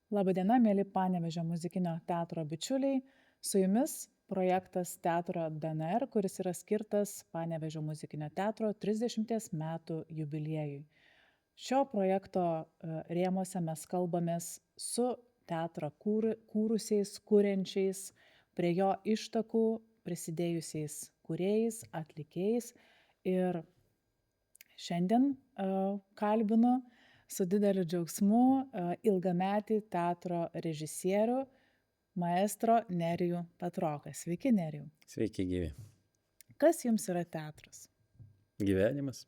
Labadiena, mėly Panevėžio muzikinio teatro bičiuliai. Su jumis projektas Teatro DNR, kuris yra skirtas Panevėžio muzikinio teatro 30 metų jubiliejui. Šio projekto rėmuose mes kalbamės su teatrą kūrusiais, kuriančiais, prie jo ištakų prisidėjusiais kūrėjais, atlikėjais. Ir šiandien kalbinu su dideliu džiaugsmu ilgametį teatro režisierių, maestro Nerijų Petroką. Sveiki, Nerijų. Sveiki, gyvi. Kas jums yra teatras? Gyvenimas.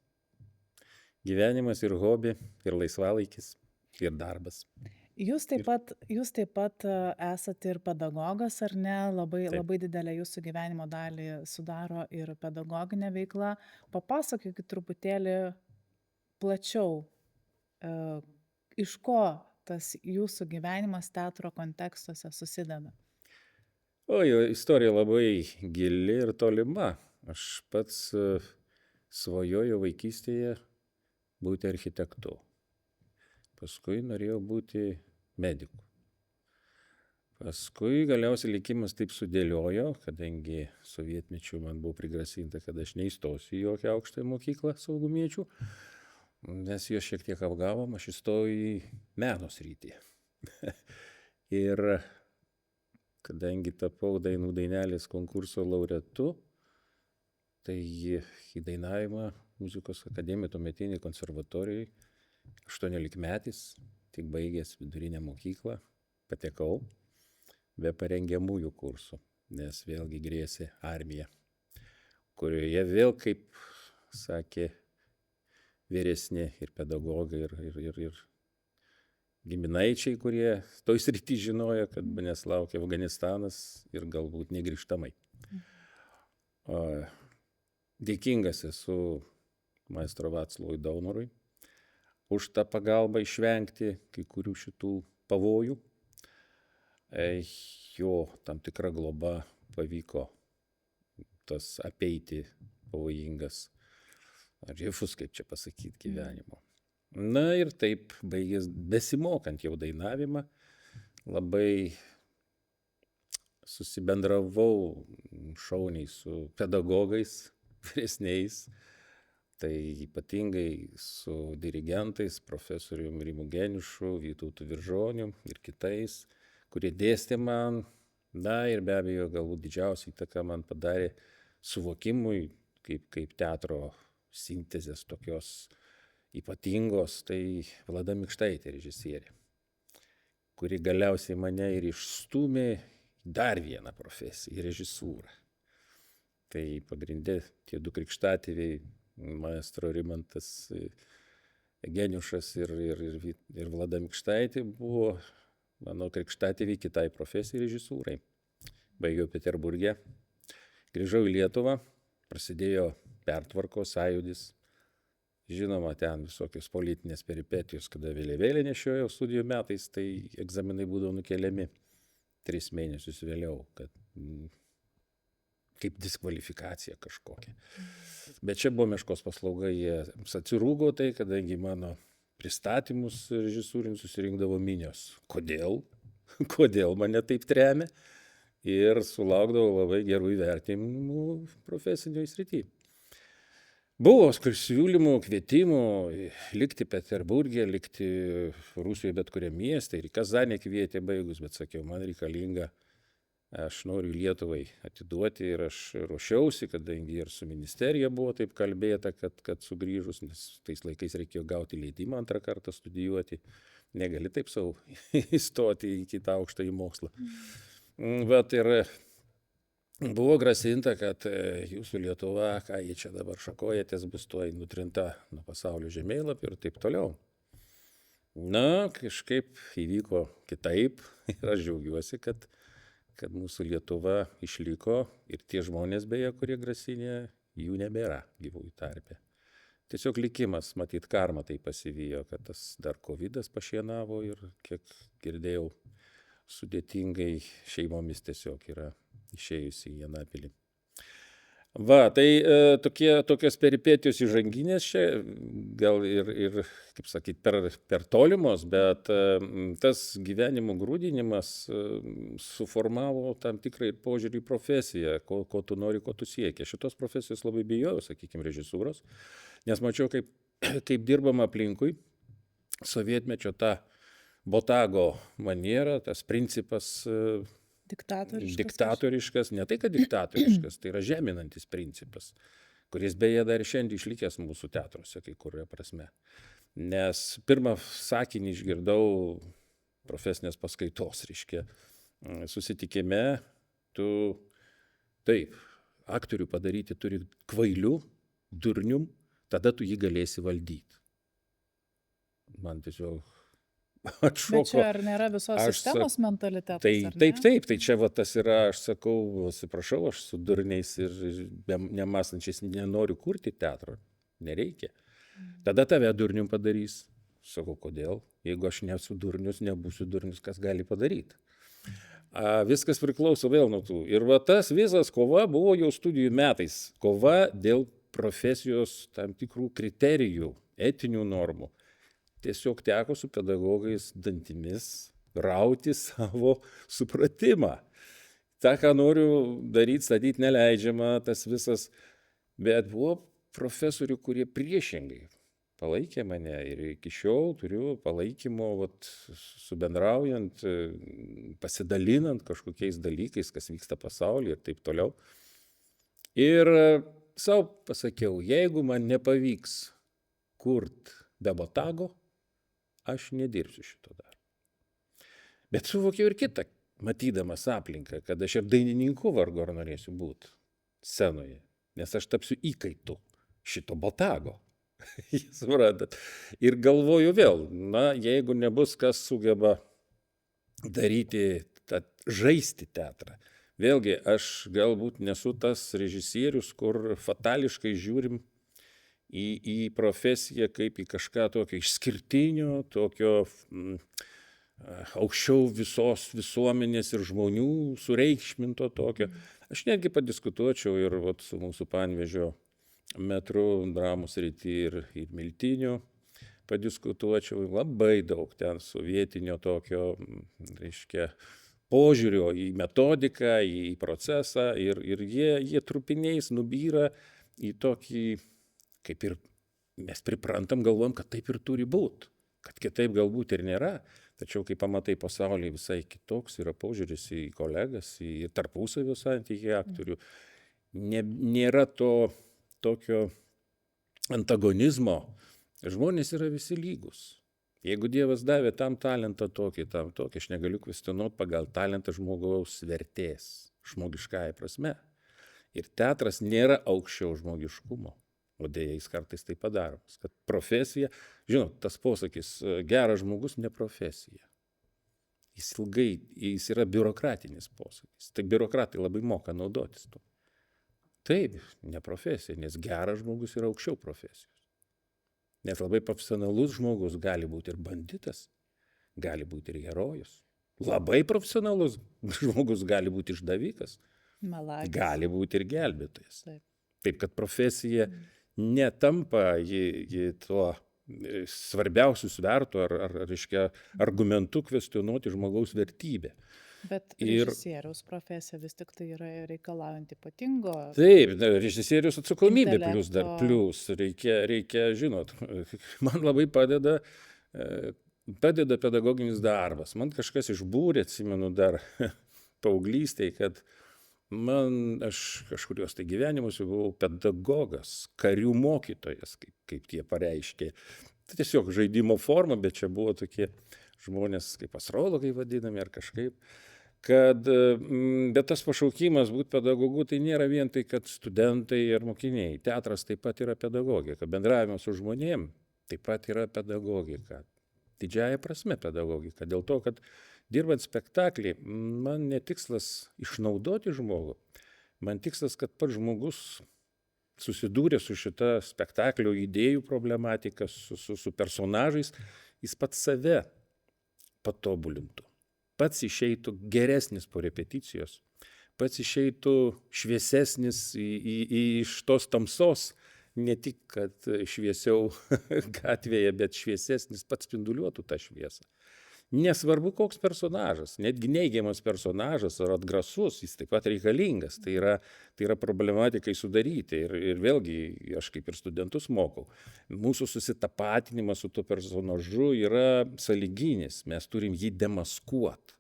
Gyvenimas ir hobi, ir laisvalaikis, ir darbas. Jūs taip pat esate ir pedagogas, ar ne? Labai didelę jūsų gyvenimo dalį sudaro ir pedagoginė veikla. Papasakokit truputėlį plačiau, iš ko tas jūsų gyvenimas teatro kontekstuose susideda. Istorija labai gili ir tolima. Aš pats svajoju vaikystėje būti architektu. Paskui norėjau būti mediku. Paskui galiausiai likimas taip sudėliojo, kadangi sovietmečiu man buvo prigrasinta, kad aš neįstosiu į jokią aukštąją mokyklą saugumiečių. Mes juos šiek tiek apgavom, aš įstojau į meno sritį. Ir kadangi tapau dainų dainelės konkurso laureatu, tai į dainavimą muzikos akademiją tuometinį konservatorijai 18-metis, tik baigęs vidurinę mokyklą, patekau be parengiamųjų kursų, nes vėlgi grėsė armija, kurioje vėl, kaip sakė vyresni ir pedagogai, ir giminaičiai, kurie toj srity žinojo, kad manęs laukia Afganistanas ir galbūt negrįžtamai. Dėkingas esu maestro Vaclovui Daunorui už tą pagalbą išvengti kai kurių šitų pavojų. Jo tam tikra globa pavyko tas apeiti pavojingas rifus, kaip čia pasakyti, gyvenimo. Na ir taip baigęs besimokant jau dainavimą, labai susibendravau šauniai su pedagogais, vyresniais, tai ypatingai su dirigentais, profesoriumi Rimu Geniušu, Vytautu Viržoniu ir kitais, kurie dėstė man, na ir be abejo galbūt didžiausią įtaką man padarė suvokimui, kaip teatro sintezės tokios ypatingos, tai Vlada Mikštaitė režisierė, kuri galiausiai mane ir išstūmė dar vieną profesiją, į režisūrą. Tai pagrindė tie du krikštatėviai, maestro Rimantas Geniušas ir Vlada Mikštaitė buvo mano krikštatėviai kitai profesijai, režisūrai. Baigiau Peterburge, grįžau į Lietuvą, prasidėjo pertvarkos sąjūdis. Žinoma, ten visokios politinės peripetijos, kada vėliavėlę nešiojau studijų metais, tai egzaminai būdavo nukeliami 3 mėnesius vėliau, kad kaip diskvalifikacija kažkokia. Bet čia buvo meškos paslauga, jie atsirūgo tai, kadangi mano pristatymus režisūrinius susirinkdavo minios. Kodėl? Kodėl mane taip tremė? Ir sulaukdavo labai gerų įvertinimų profesinėje srityje. Buvo siūlymų, kvietimų likti Peterburge, likti Rusijoje bet kuriam mieste, ir į Kazanę kvietė baigus, bet sakiau, man reikalinga, aš noriu Lietuvai atiduoti ir aš ruošiausi, kadangi ir su ministerija buvo taip kalbėta, kad sugrįžus, nes tais laikais reikėjo gauti leidimą antrą kartą studijuoti, negali taip savo įstoti į kitą aukštąjį mokslą. Bet ir buvo grasinta, kad jūsų Lietuva, ką jie čia dabar šakojatės, bus tuoj nutrinta nuo pasaulio žemėlapio ir taip toliau. Na, kažkaip įvyko kitaip ir aš džiaugiuosi, kad mūsų Lietuva išliko ir tie žmonės beje, kurie grasinė, jų nebėra gyvųjų tarpe. Tiesiog likimas, matyt, karma tai pasivijo, kad tas dar covidas pašienavo ir kiek girdėjau, sudėtingai šeimomis tiesiog yra išėjusi į Anapilį. Va, tai tokios peripetijos įžanginės čia, gal ir kaip sakyt, per tolimos, bet tas gyvenimo grūdinimas suformavo tam tikrą ir požiūrį į profesiją, ko tu nori, ko tu sieki. Šitos profesijos labai bijojau, sakykime, režisūros, nes mačiau, kaip dirbama aplinkui, sovietmečio ta botago maniera, tas principas diktatoriškas, ne tai, kad diktatoriškas, tai yra žeminantis principas, kuris beje dar šiandien išlikęs mūsų teatruose, kai kuria prasme. Nes pirmą sakinį išgirdau profesinės paskaitos, reiškia, susitikime, tu taip, aktorių padaryti turi kvailiu, durnium, tada tu jį galėsi valdyti. Man tiesiog atšoko. Bet čia ar nėra visos sistemos mentalitetas? Taip, tai čia va tas yra, aš sakau, atsiprašau, aš su durniais ir nemasančiais nenoriu kurti teatro, nereikia. Tada tave durnium padarys. Sakau, kodėl? Jeigu aš nesu durnius, nebūsiu durnius, kas gali padaryti? Viskas priklauso vėl nuo tų. Ir va tas visas kova buvo jau studijų metais. Kova dėl profesijos tam tikrų kriterijų, etinių normų. Tiesiog teko su pedagogais dantimis rauti savo supratimą. Ta, ką noriu daryti, statyti neleidžiama, tas visas. Bet buvo profesorių, kurie priešingai palaikė mane ir iki šiol turiu palaikymo, subendraujant, pasidalinant kažkokiais dalykais, kas vyksta pasaulyje ir taip toliau. Ir sau pasakiau, jeigu man nepavyks kurt be botago, aš nedirbsiu šito darbo. Bet suvokiau ir kitą, matydamas aplinką, kad aš ir dainininku vargu ar norėsiu būti scenoje, nes aš tapsiu įkaitu šito botago. Suprantat. Ir galvoju vėl, jeigu nebus kas sugeba daryti, žaisti teatrą. Vėlgi, aš galbūt nesu tas režisierius, kur fatališkai žiūrim į profesiją kaip į kažką tokio išskirtinio, tokio aukščiau visos visuomenės ir žmonių sureikšminto tokio. Aš netgi padiskutuočiau ir su mūsų Panevėžio metru dramos srity ir Miltiniu padiskutuočiau. Labai daug ten sovietinio tokio, reiškia, požiūrio į metodiką, į procesą ir jie trupiniais nubyra į tokį, kaip ir mes priprantam, galvom, kad taip ir turi būti, kad kitaip galbūt ir nėra. Tačiau, kai pamatai pasaulyje visai kitoks yra požiūris į kolegas, į tarpusavio santykį aktorių, nėra to tokio antagonizmo. Žmonės yra visi lygus. Jeigu Dievas davė tam talentą tokį, aš negaliu kvestionuoti pagal talentą žmogaus vertės, žmogiškąja prasme. Ir teatras nėra aukščiau žmogiškumo. O dėja, jis kartais tai padaromas, kad profesija, žinot, tas posakis, geras žmogus ne profesija. Jis yra biurokratinis posakis. Tai biurokratai labai moka naudotis tuo. Taip, ne profesija, nes geras žmogus yra aukščiau profesijos. Nes labai profesionalus žmogus gali būti ir banditas, gali būti ir herojus. Labai profesionalus žmogus gali būti išdavikas, gali būti ir gelbėtojas. Taip, kad profesija netampa ji tuo svarbiausių svertų ar reiškia, argumentu kvestionuoti žmogaus vertybę. Bet režisieriaus profesija vis tik tai yra reikalaujant ypatingo. Taip, režisierius atsakomybė plius. Reikia, žinot, man labai padeda pedagoginis darbas. Man kažkas išbūrė, atsimenu dar paauglystėje, kad aš kažkurios tai gyvenimus buvau pedagogas, karių mokytojas, kaip tie pareiškė. Tai tiesiog žaidimo forma, bet čia buvo tokie žmonės kaip astrologai vadinami ar kažkaip. Bet tas pašaukimas būti pedagogu tai nėra vien tai, kad studentai ir mokiniai. Teatras taip pat yra pedagogika. Bendravimas su žmonėm taip pat yra pedagogika. Didžiąja prasme pedagogika. Dėl to, kad dirbant spektaklį, man netikslas išnaudoti žmogų. Man tikslas, kad pats žmogus susidūrė su šita spektaklio idėjų problematika, su personažais, jis pats save patobulintų. Pats išeitų geresnis po repeticijos, pats išeitų šviesesnis iš tos tamsos, ne tik, kad šviesiau gatvėje, bet šviesesnis pats spinduliuotų tą šviesą. Nesvarbu, koks personažas, netgi neigiamas personažas ar atgrasus, jis taip pat reikalingas. Tai yra problematikai sudaryti. Ir vėlgi, aš kaip ir studentus mokau, mūsų susitapatinimas su tuo personažu yra sąlyginis, mes turim jį demaskuoti.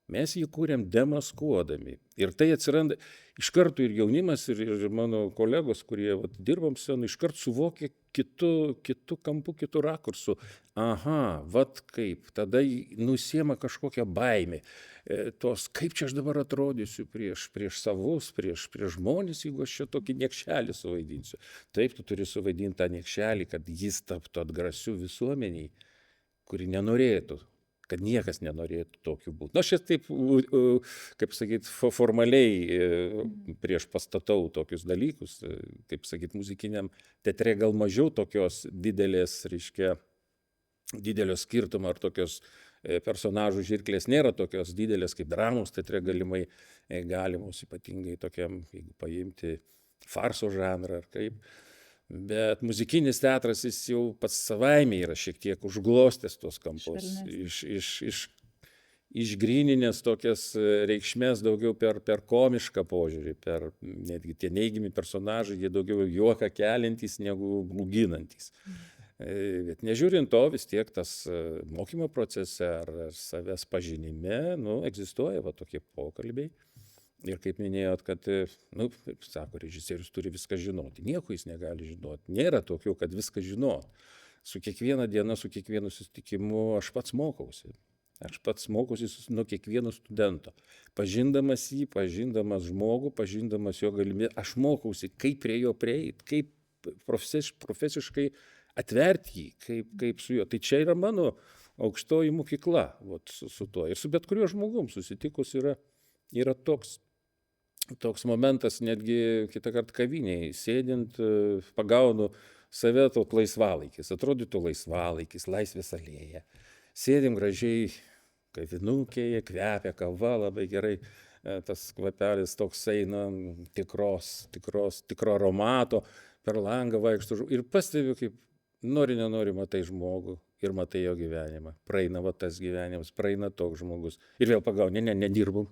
Mes jį kūrėm demaskuodami. Ir tai atsiranda iš karto ir jaunimas, ir mano kolegos, kurie dirbam scenų, iš karto suvokia kitų kampų, kitų rakursų. Aha, kaip, tada nusiema kažkokią baimę. Tos, kaip čia aš dabar atrodysiu prieš savus, prieš žmonės, jeigu aš čia tokį niekšelį suvaidinsiu. Taip, tu turi suvaidinti tą niekšelį, kad jis taptų atgrasiu visuomeniai, kuri nenorėtų. Kad niekas nenorėtų tokiu būti. Na, aš čia taip, kaip sakyt, formaliai prieš pastatau tokius dalykus, kaip sakyt, muzikiniam teatre gal mažiau tokios didelės, reiškia, didelio skirtumo ar tokios personažų žirklės nėra tokios didelės kaip dramos teatre galimos, ypatingai tokiam, jeigu paimti farso žanrą ar kaip. Bet muzikinis teatras jis jau pats savaime yra šiek tiek užglostęs tuos kampus, išgryninęs tokias reikšmės daugiau per komišką požiūrį, per netgi tie neigiami personažai, jie daugiau juoką keliantys negu gluginantys. Bet nežiūrint to, vis tiek tas mokymo procese ar savęs pažinime, egzistuoja tokie pokalbiai. Ir kaip minėjot, kad, kaip sako, režisierius turi viską žinoti. Nieko jis negali žinoti. Nėra tokių, kad viską žinot. Su kiekviena diena, su kiekvienu susitikimu aš pats mokausi. Aš pats mokausi nuo kiekvieno studento. Pažindamas jį, pažindamas žmogų, pažindamas jo galimybę, aš mokausi, kaip prie jo prieiti, kaip profesiškai atverti jį, kaip su juo. Tai čia yra mano aukštoji mokykla su tuo. Ir su bet kuriuo žmogum susitikus yra toks momentas, netgi kitą kartą kavinėje, sėdint, pagaunu save toks laisvalaikis, atrodytų laisvalaikis, laisvės alėja. Sėdim gražiai kavinukėje, kvepia kava, labai gerai, tas kvapelis toks eina tikro aromato, per langą vaikštų ir pastebiu, kaip nenori matai žmogų ir matai jo gyvenimą. Praeina tas gyvenimas, praeina toks žmogus. Ir vėl pagauni, nedirbam.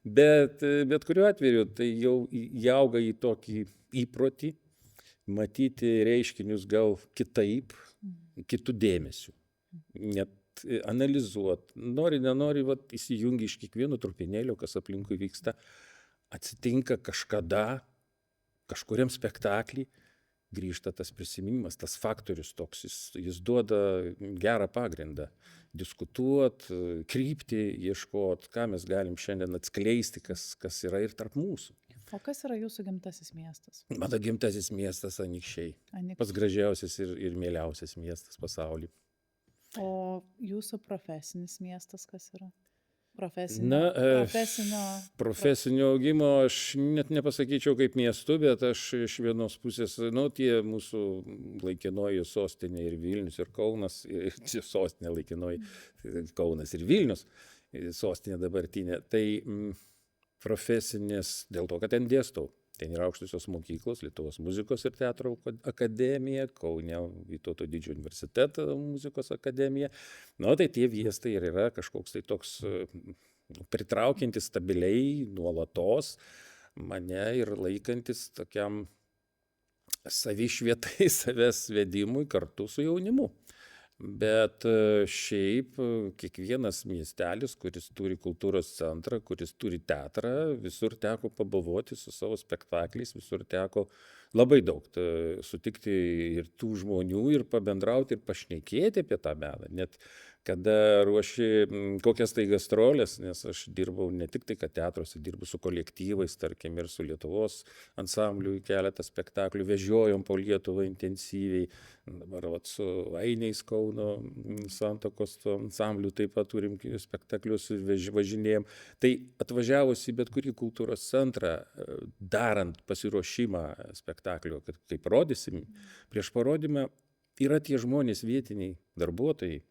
Bet kuriuo atveju tai jau įauga į tokį įprotį matyti reiškinius gal kitaip, kitų dėmesių. Net analizuoti. Nori, nenori, įsijungi iš kiekvieno trupinėlio, kas aplinkui vyksta. Atsitinka kažkada, kažkuriam spektaklį, grįžta tas prisiminimas, tas faktorius toks, jis duoda gerą pagrindą diskutuot, kryptį ieškot, ką mes galim šiandien atskleisti, kas yra ir tarp mūsų. O kas yra jūsų gimtasis miestas? Mano gimtasis miestas Anykščiai. Pats gražiausias ir mieliausias miestas pasaulyje. O jūsų profesinis miestas kas yra? Profesinio augimo aš net nepasakyčiau kaip miestu, bet aš iš vienos pusės, tie mūsų laikinoji sostinė ir Vilnius ir Kaunas, sostinė laikinoji Kaunas ir Vilnius, sostinė dabartinė, tai profesinės dėl to, kad ten dėstau. Ten yra aukštosios mokyklos, Lietuvos muzikos ir teatro akademija, Kaune Vytauto Didžiojo universiteto muzikos akademija. Tai tie viestai ir yra kažkoks tai toks pritraukiantis stabiliai, nuolatos mane ir laikantis tokiam savišvietai, savęs vedimui kartu su jaunimu. Bet šiaip kiekvienas miestelis, kuris turi kultūros centrą, kuris turi teatrą, visur teko pabuvoti su savo spektakliais, visur teko labai daug sutikti ir tų žmonių ir pabendrauti ir pašnekėti apie tą meną. Net kada ruoši kokias tai gastrolės, nes aš dirbau ne tik tai, kad teatruose dirbu su kolektyvais, tarkim, ir su Lietuvos ansambliu keletą spektaklių, vežiojom po Lietuvą intensyviai, dabar su Ainiais Kauno Santakos ansambliu taip pat turim spektaklius, važinėjom. Tai atvažiavus į bet kurį kultūros centrą, darant pasiruošimą spektaklio, kaip rodysim, prieš parodymą yra tie žmonės vietiniai darbuotojai,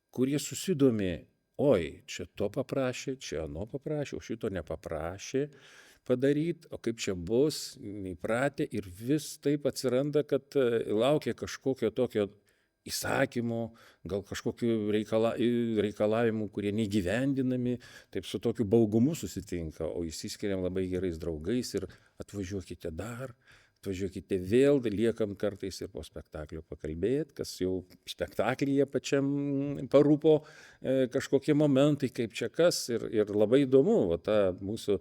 kurie susidomi, oi, čia to paprašė, čia ano paprašė, o šito nepaprašė padaryt, o kaip čia bus, neįpratę ir vis taip atsiranda, kad laukia kažkokio tokio įsakymo, gal kažkokių reikalavimų, kurie neįgyvendinami, taip su tokiu baugumu susitinka, o išsiskiriam labai gerais draugais ir atvažiuokite dar, atvažiuokite vėl, liekam kartais ir po spektaklio pakalbėt, kas jau spektaklyje pačiam parūpo kažkokie momentai, kaip čia kas, ir labai įdomu, va ta mūsų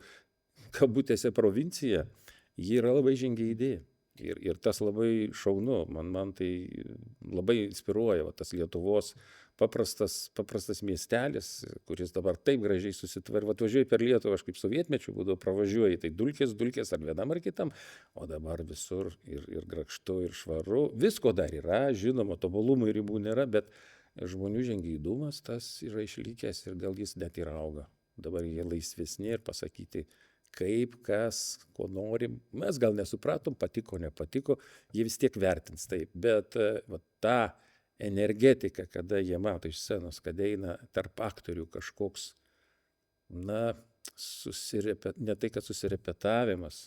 kabutėse provincija, ji yra labai žingeidi. Ir tas labai šaunu, man tai labai inspiruoja, va, tas Lietuvos paprastas miestelis, kuris dabar taip gražiai susitvarkė. Atvažiuoji per Lietuvą, aš kaip sovietmečiu būdavau, pravažiuoji, tai dulkės ar vienam ar kitam, o dabar visur ir grakštu, ir švaru. Visko dar yra, žinoma, tobulumų ribų nėra, bet žmonių žingeidumas tas yra išlikęs ir gal jis net ir auga. Dabar jie laisvesni ir pasakyti, kaip, kas, ko norim. Mes gal nesupratom, patiko, nepatiko, jie vis tiek vertins taip. Bet va, ta energetika, kada jie mato iš scenos, kada eina tarp aktorių kažkoks, na, ne tai, kad susirepetavimas,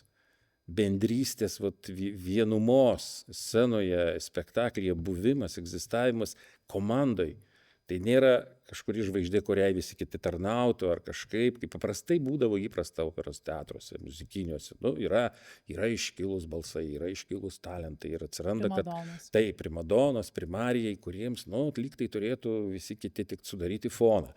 bendrystės, vat, vienumos scenoje, spektaklyje, buvimas, egzistavimas komandai. Tai nėra kažkuri žvaigždė, kuriai visi kiti tarnautų ar kažkaip, kaip paprastai būdavo įprasta operos teatruose, muzikiniuose. Nu, yra iškilus balsai, yra iškilus talentai ir atsiranda, Primadonos. kad tai primadonos, primarijai, kuriems, nu, lyg tai turėtų visi kiti tik sudaryti foną.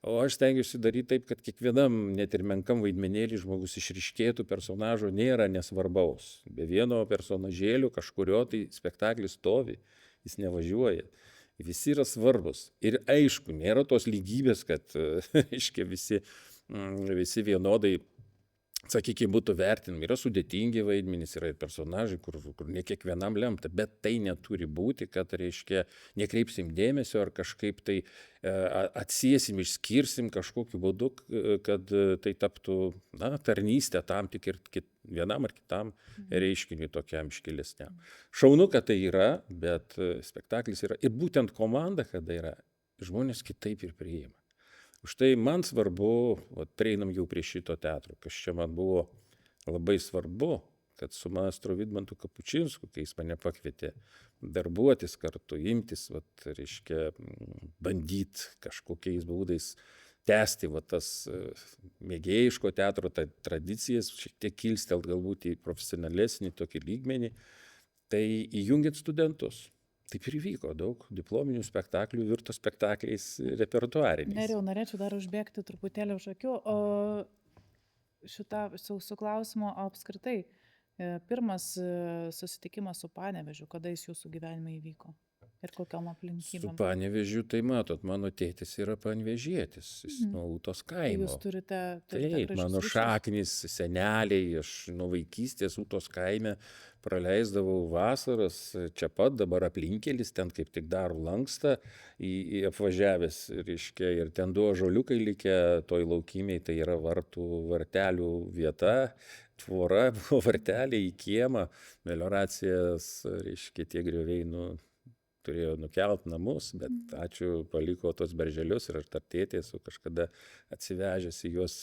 O aš stengiuosi daryti taip, kad kiekvienam, net ir menkam vaidmenėlį žmogus išryškėtų, personažo nėra nesvarbaus. Be vieno personažėlio kažkurio tai spektaklis stovi, jis nevažiuoja. Visi yra svarbus. Ir aišku, nėra tos lygybės, kad aiškiai, visi vienodai, sakykime, būtų vertinami. Yra sudėtingi vaidmenys, yra personažai, kur ne kiekvienam lemta, bet tai neturi būti, kad, reiškia, nekreipsim dėmesio ar kažkaip tai atsiesim, išskirsim kažkokiu būdu, kad tai taptų, na, tarnystė tam tik ir vienam ar kitam reiškiniui tokiam iškilesniam. Šaunu, kad tai yra, bet spektaklis yra. Ir būtent komanda, kada yra, žmonės kitaip ir priima. Už tai man svarbu, prieinam jau prie šito teatro, kas čia man buvo labai svarbu, kad su maestro Vidmantu Kapučinsku, kai jis mane pakvietė darbuotis kartu, imtis, reiškia, bandyti kažkokiais būdais tęsti tas mėgėjiško teatro tradicijas, šiek tiek kilstelt galbūt į profesionalesnį tokį lygmenį, tai įjungiant studentus. Taip ir įvyko, daug diplominių spektaklių virto spektakliais repertuariniais. Nerijau, norėčiau dar užbėgti truputėlį už akių, o šitą su klausimu apskritai. Pirmas susitikimas su Panevėžiu, kada jis jūsų gyvenime įvyko? Ir kokiom aplinkybėm? Su Panevėžiu, tai matot, mano tėtis yra panevėžietis, jis nuo Ūtos kaimo. Jūs turite Taip, mano šaknys, seneliai, aš nuo vaikystės Ūtos kaime praleisdavau vasaras, čia pat dabar aplinkelis, ten kaip tik daro lankstą į apvažiavęs, reiškia, ir ten du ąžuoliukai likę toj laukimiai, tai yra vartelių vieta, tvora, buvo varteliai į kiemą, melioracijas, reiškia, tie grioviai, turėjo nukelt namus, bet ačiū, paliko tos berželius ir aš dar tėtė esu kažkada atsivežęs į juos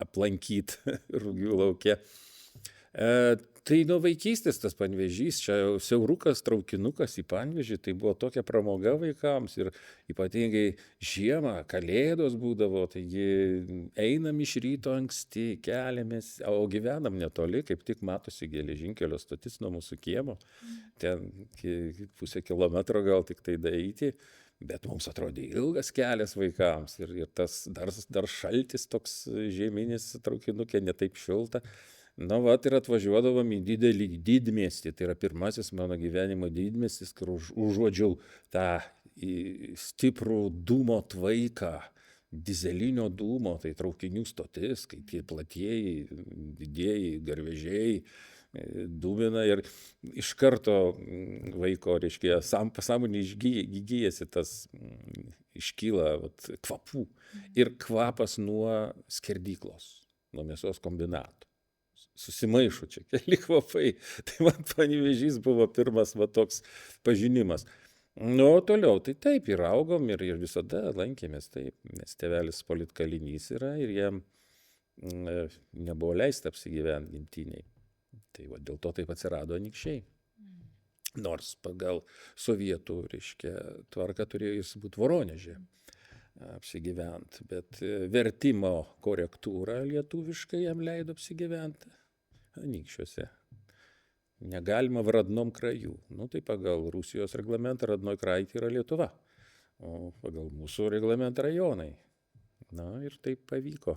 aplankyti Rugių lauke. Tai nuo vaikystės tas Panevėžys, čia siaurukas traukinukas į Panevėžį, tai buvo tokia pramoga vaikams ir ypatingai žiemą, kalėdos būdavo, taigi einam iš ryto anksti, keliamės, o gyvenam netoli, kaip tik matosi geležinkelio stotis nuo mūsų kiemo, ten pusę kilometro gal tik tai daeiti. Bet mums atrodė ilgas kelias vaikams ir tas dar šaltis toks žieminis traukinukė, ne taip šilta. Na, ir atvažiuodavom į didelį didmiestį, tai yra pirmasis mano gyvenimo didmiestis, kur užuodžiau tą stiprų dūmo tvaiką, dizelinio dūmo, tai traukinių stotis, kai tie platieji, didieji garvežiai dūmina ir iš karto vaiko, reiškia, pasąmonė įgyjasi tas, iškyla kvapų ir kvapas nuo skerdyklos, nuo mėsos kombinato. Susimaišo čia keli kvapai. Tai man Panevėžys buvo pirmas toks pažinimas. Nu, o toliau, tai taip, ir augom, ir visada lankėmės, taip, nes tėvelis politkalinys yra ir jam nebuvo leista apsigyventi gimtiniai. Tai va, dėl to taip atsirado Anykščiai. Nors pagal sovietų, reiškia, tvarką turėjo jis būti Voroneže apsigyventi, bet vertimo korektūra lietuviškai jam leido apsigyventi Anykščiuose. Negalima v radnom kraju. Nu, tai pagal Rusijos reglamentą radnoj krajai yra Lietuva, o pagal mūsų reglamentą rajonai. Na ir taip pavyko.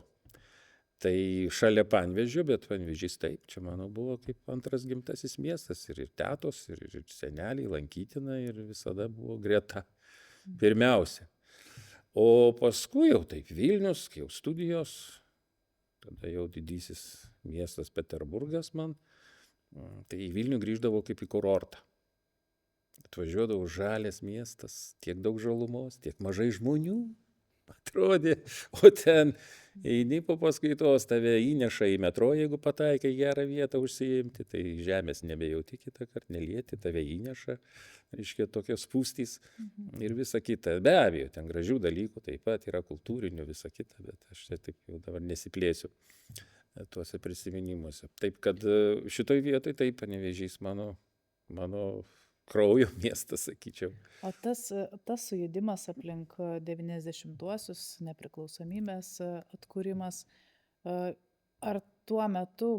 Tai šalia Panevėžio, bet Panevėžys taip, čia mano buvo kaip antras gimtasis miestas ir tetos, ir seneliai lankytina ir visada buvo greta pirmiausia. O paskui jau taip Vilnius, kai jau studijos, tada jau didysis miestas Peterburgas man, tai į Vilnių grįždavo kaip į kurortą. Atvažiuodavo žalias miestas, tiek daug žalumos, tiek mažai žmonių, atrodė, o ten eini po paskaitos, tave įneša į metro, jeigu pataikai gerą vietą užsiimti, tai žemės nebejauti kitą kartą, nelieti, tave įneša, reiškia, tokios spūstys ir visa kita. Be abejo, ten gražių dalykų taip pat yra kultūrinių, visa kita, bet aš čia taip jau dabar nesiplėsiu tuose prisiminimuose. Taip, kad šitoj vietoj taip Panevėžys mano kraujo miestas, sakyčiau. O tas sujudimas aplink 90-uosius, nepriklausomybės atkūrimas, ar tuo metu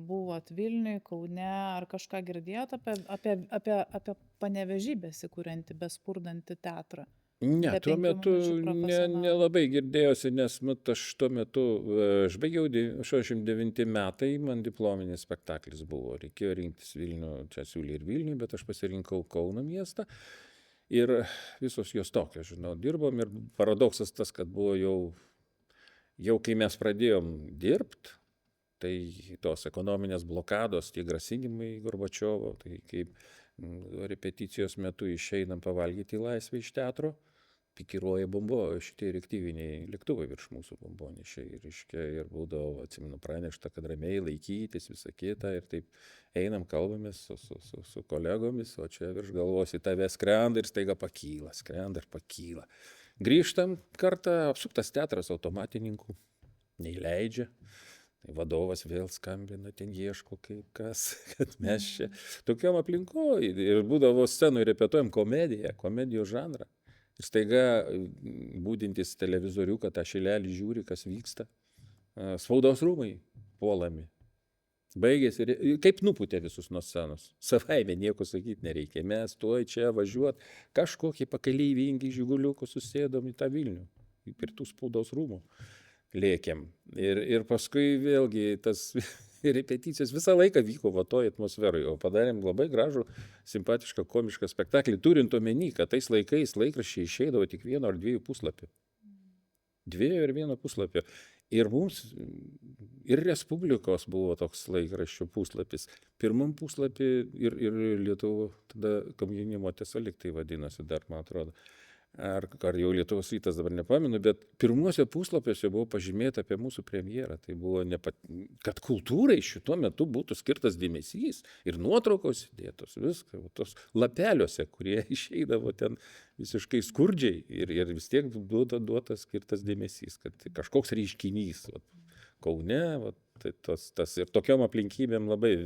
buvot Vilniuj, Kaune, ar kažką girdėjot apie Panevėžį besikuriantį, bespurdantį teatrą? Ne, Be tuo 5 metu minučių profesionalų. nelabai girdėjosi, nes aš tuo metu, aš baigiau 69 metai, man diplominis spektaklis buvo, reikėjo rinktis Vilnių, čia siūlė ir Vilnių, bet aš pasirinkau Kauno miestą ir visos jos tokios, žinau, dirbom ir paradoksas tas, kad buvo jau kai mes pradėjom dirbti, tai tos ekonominės blokados, tie grasinimai Gorbačiovo, tai kaip repeticijos metu išeinam pavalgyti į laisvę iš teatro, pikiruoja šitie reaktyviniai lėktuvai virš mūsų bombonešiai, ir būdavo, atsimenu, pranešta, kad ramiai laikytis, visą kitą, ir taip einam, kalbamės su kolegomis, o čia virš galvos į tave skrenda ir staiga pakyla, skrenda ir pakyla. Grįžtam kartą, apsuptas teatras automatininkų, neįleidžia. Vadovas vėl skambina, ten ieško kaip kas, kad mes čia tokiam aplinkoje. Ir būdavo scenoje repetuojam komedijos žanrą. Ir staiga būdintis televizoriuką, tą šilelį žiūri, kas vyksta. Spaudos rūmai puolami. Baigėsi, kaip nupūtė visus nuo scenos. Savaime nieko sakyti nereikia. Mes tuoj čia važiuot, kažkokį pakeleivingi žiguliuku susėdom į tą Vilnių, prie tų spaudos rūmų. Lėkėm. Ir paskui vėlgi tas repeticijos visą laiką vyko va toj atmosferoje, o padarėm labai gražų, simpatišką, komišką spektaklį, turint omeny, kad tais laikais laikraščiai išeidavo tik 1 ar 2 puslapių. 2 ir 1 puslapio. Ir mums, ir Respublikos buvo toks laikraščių puslapis. Pirmam puslapį ir Lietuvo, tada Komjaunimo tiesa lyg tai vadinosi dar, man atrodo. Ar jau Lietuvos rytas, dabar nepamenu, bet pirmuose puslapiuose buvo pažymėta apie mūsų premjerą. Tai buvo, kad kultūrai šituo metu būtų skirtas dėmesys ir nuotraukos įdėtos, viską, tos lapeliuose, kurie išeidavo ten visiškai skurdžiai ir vis tiek duotas skirtas dėmesys, kad kažkoks reiškinys. Kaune, tai tas ir tokiom aplinkybėm labai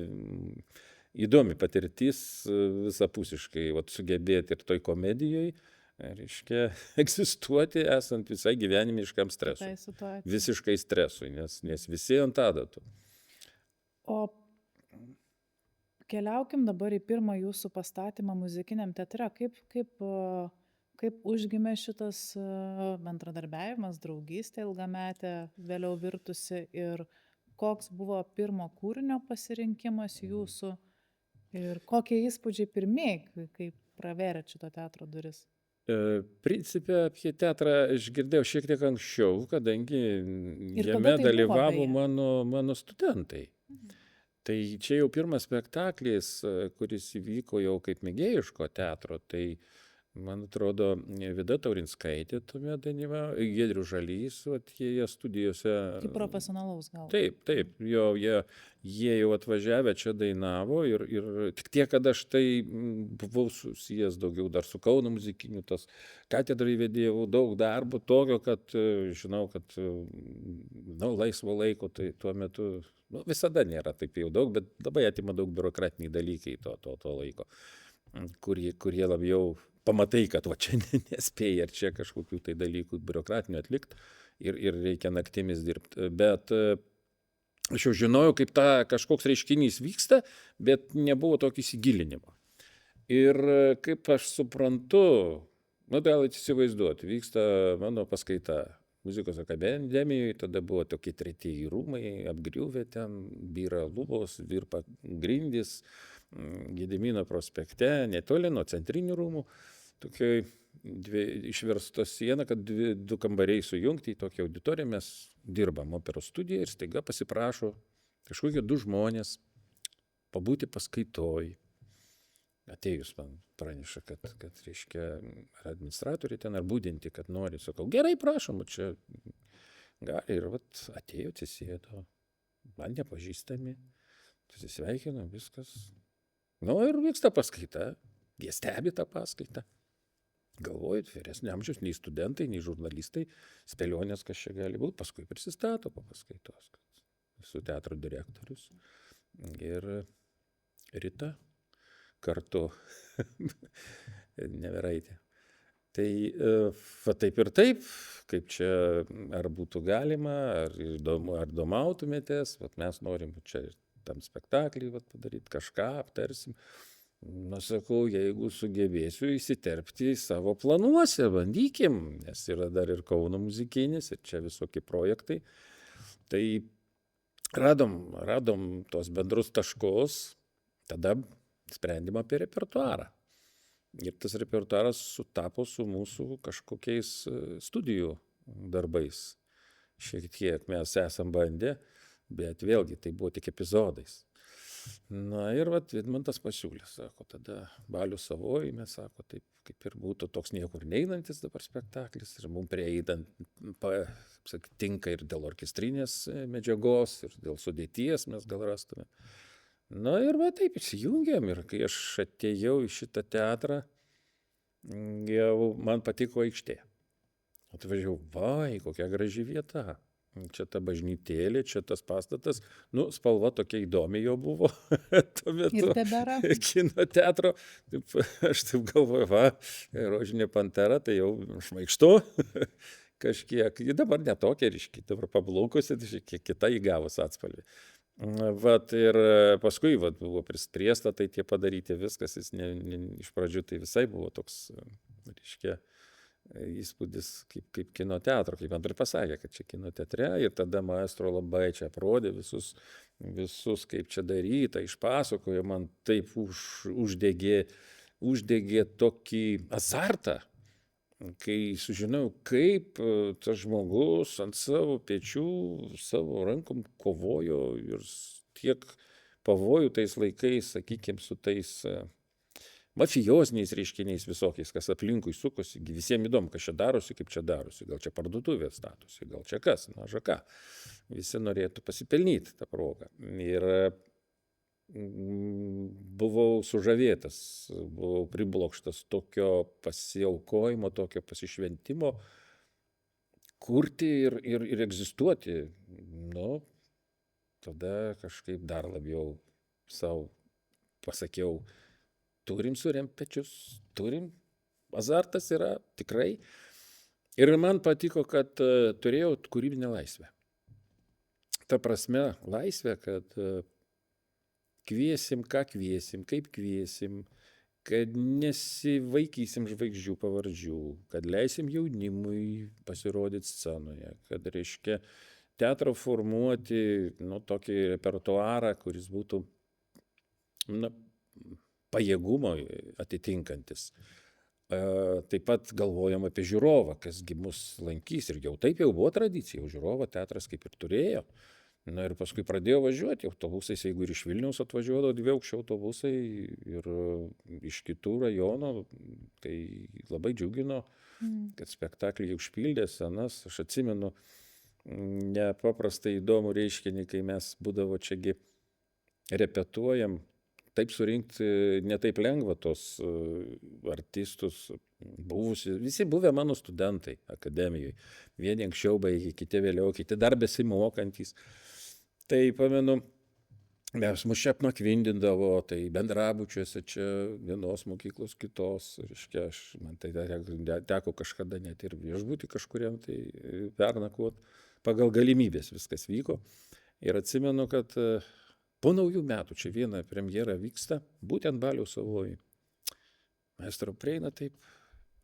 įdomi patirtis visapusiškai sugebėti ir toj komedijoje, reiškia, egzistuoti esant visai gyvenimiškam stresui. Visiškai stresui, nes visi ant adatų. O keliaukim dabar į pirmą jūsų pastatymą muzikiniam teatre. Kaip užgimė šitas bendradarbiavimas, draugystė ilgametė, vėliau virtusi, ir koks buvo pirmo kūrinio pasirinkimas jūsų ir kokie įspūdžiai pirmieji, kai pravėrėt šito teatro duris? Principe apie teatrą aš girdėjau šiek tiek anksčiau, kadangi jame dalyvavo mano studentai. Tai čia jau pirmas spektaklis, kuris įvyko jau kaip mėgėjiško teatro, tai man atrodo, Vida Taurinskaitė tuomet dalyvavo, Giedrius Žalys, vat jie studijose. Kaip profesionalaus gal. Taip, taip, jie jau atvažiavę čia dainavo ir tik tiek, kad aš tai buvau susijęs daugiau dar su Kauno muzikiniu, tas katedrai vedėjau daug darbo tokio, kad žinau, kad laisvo laiko tai tuo metu visada nėra taip jau daug, bet labai atima daug biurokratiniai dalykai to laiko, kurie labiau pamatai, kad va čia nespėjai ar čia kažkokių tai dalykų biurokratinių atlikti ir reikia naktimis dirbti. Bet aš jau žinojau, kaip kažkoks reiškinys vyksta, bet nebuvo tokio įsigilinimo. Ir kaip aš suprantu, galite įsivaizduoti, vyksta mano paskaita muzikos akademijoje, tada buvo tokie tretieji rūmai, apgriuvę ten, byra lubos, virpa grindys, Gedimino prospekte, netoli nuo centrinių rūmų, tokioj išversta siena, kad du kambariai sujungti į tokią auditoriją, mes dirbam operos studiją ir staiga pasiprašo kažkokie du žmonės pabūti paskaitoj. Atėjus man praneša, kad reiškia, ar administratoriai ten, ar būdinti, kad nori. Sakau, gerai, prašom, čia gali. Ir vat atėjo, atsisėdo, man nepažįstami, susisveikino, viskas. Ir vyksta paskaita, jie stebi tą paskaitą. Galvoju, vyresnio amžiaus, nei studentai, nei žurnalistai, spėlionės, kas čia gali būti, paskui prisistato po paskaitos, kad esu teatro direktorius. Ir Rita kartu, Neveraitė. Tai va taip ir taip, kaip čia ar būtų galima, ar domautumėtės, mes norim čia tam spektaklį padaryti, kažką aptarsim. Sakau, jeigu sugebėsiu įsiterpti į savo planuose, bandykim, nes yra dar ir Kauno muzikinis, ir čia visokie projektai. Tai radom tos bendrus taškus, tada sprendimą apie repertuarą. Ir tas repertuaras sutapo su mūsų kažkokiais studijų darbais. Šiek tiek mes esam bandę, bet vėlgi tai buvo tik epizodais. Ir Vidmantas pasiūlė, sako, tada Balius Savojime, sako, taip kaip ir būtų toks niekur neinantis dabar spektaklis ir mums prieidant tinka ir dėl orkestrinės medžiagos, ir dėl sudėties mes gal rastume. Ir taip įsijungėm ir kai aš atėjau į šitą teatrą, jau man patiko aikštė. Atvažiavau, kokia graži vieta. Čia ta bažnytėlė, čia tas pastatas, spalva tokia įdomi jo buvo tuo metu. Ir tebėra. Kino teatro, aš taip galvoju, Rožinė pantera, tai jau šmaikštu kažkiek. Ji dabar netokia ryški, dabar pablaukusi, tai kiek kita įgavus atspalvį. Ir paskui buvo pristriesta, tai tie padaryti viskas, jis iš pradžių tai visai buvo toks, reiškia, įspūdis kaip kino teatro, kaip man ir pasakė, kad čia kino teatre, ir tada maestro labai čia aprodė visus, kaip čia daryta, išpasakojo, man taip uždegė tokį azartą, kai sužinojau, kaip tas žmogus ant savo pečių, savo rankom kovojo ir tiek pavojų tais laikais, sakykime, su tais mafijoziniais reiškiniais visokiais, kas aplinkui sukosi, visiems įdomu, kas čia darosi, kaip čia darosi, gal čia parduotuvė statosi, gal čia kas, žaka. Visi norėtų pasipelnyti tą progą. Ir buvau sužavėtas, buvau priblokštas tokio pasiaukojimo, tokio pasišventimo, kurti ir egzistuoti. Tada kažkaip dar labiau savo pasakiau, turim suremti pečius, turim, azartas yra tikrai. Ir man patiko, kad turėjau kūrybinę laisvę. Ta prasme, laisvę, kad kviesim, ką kviesim, kaip kviesim, kad nesivaikysim žvaigždžių pavardžių, kad leisim jaunimui pasirodyti scenoje, kad reiškia teatrą formuoti tokį repertuarą, kuris būtų pajėgumo atitinkantis. Taip pat galvojam apie žiūrovą, kasgi mus lankys, ir jau taip jau buvo tradicija, žiūrovo teatras kaip ir turėjo Na ir paskui pradėjo važiuoti autobusais, jeigu ir iš Vilniaus atvažiuodavo dvieaukščiai autobusai ir iš kitų rajonų, tai labai džiugino, kad spektaklį užpildė scenas. Aš atsimenu nepaprastai įdomų reiškinį, kai mes būdavo čiagi repetuojam, taip surinkti netaip lengva tos artistus, visi buvę mano studentai akademijoje. Vieni anksčiau baigė, kiti vėliau, kiti dar besimokantys. Tai pamenu, mus čia apnakvindindavo, tai bendrabučiuose čia vienos mokyklos kitos. Reiškia, man tai teko kažkada net ir viešbutį kažkuriam tai pernakvot. Pagal galimybės viskas vyko. Ir atsimenu, kad po naujų metų čia viena premjera vyksta, būtent Baliaus Savojoj. Maestro prieina taip,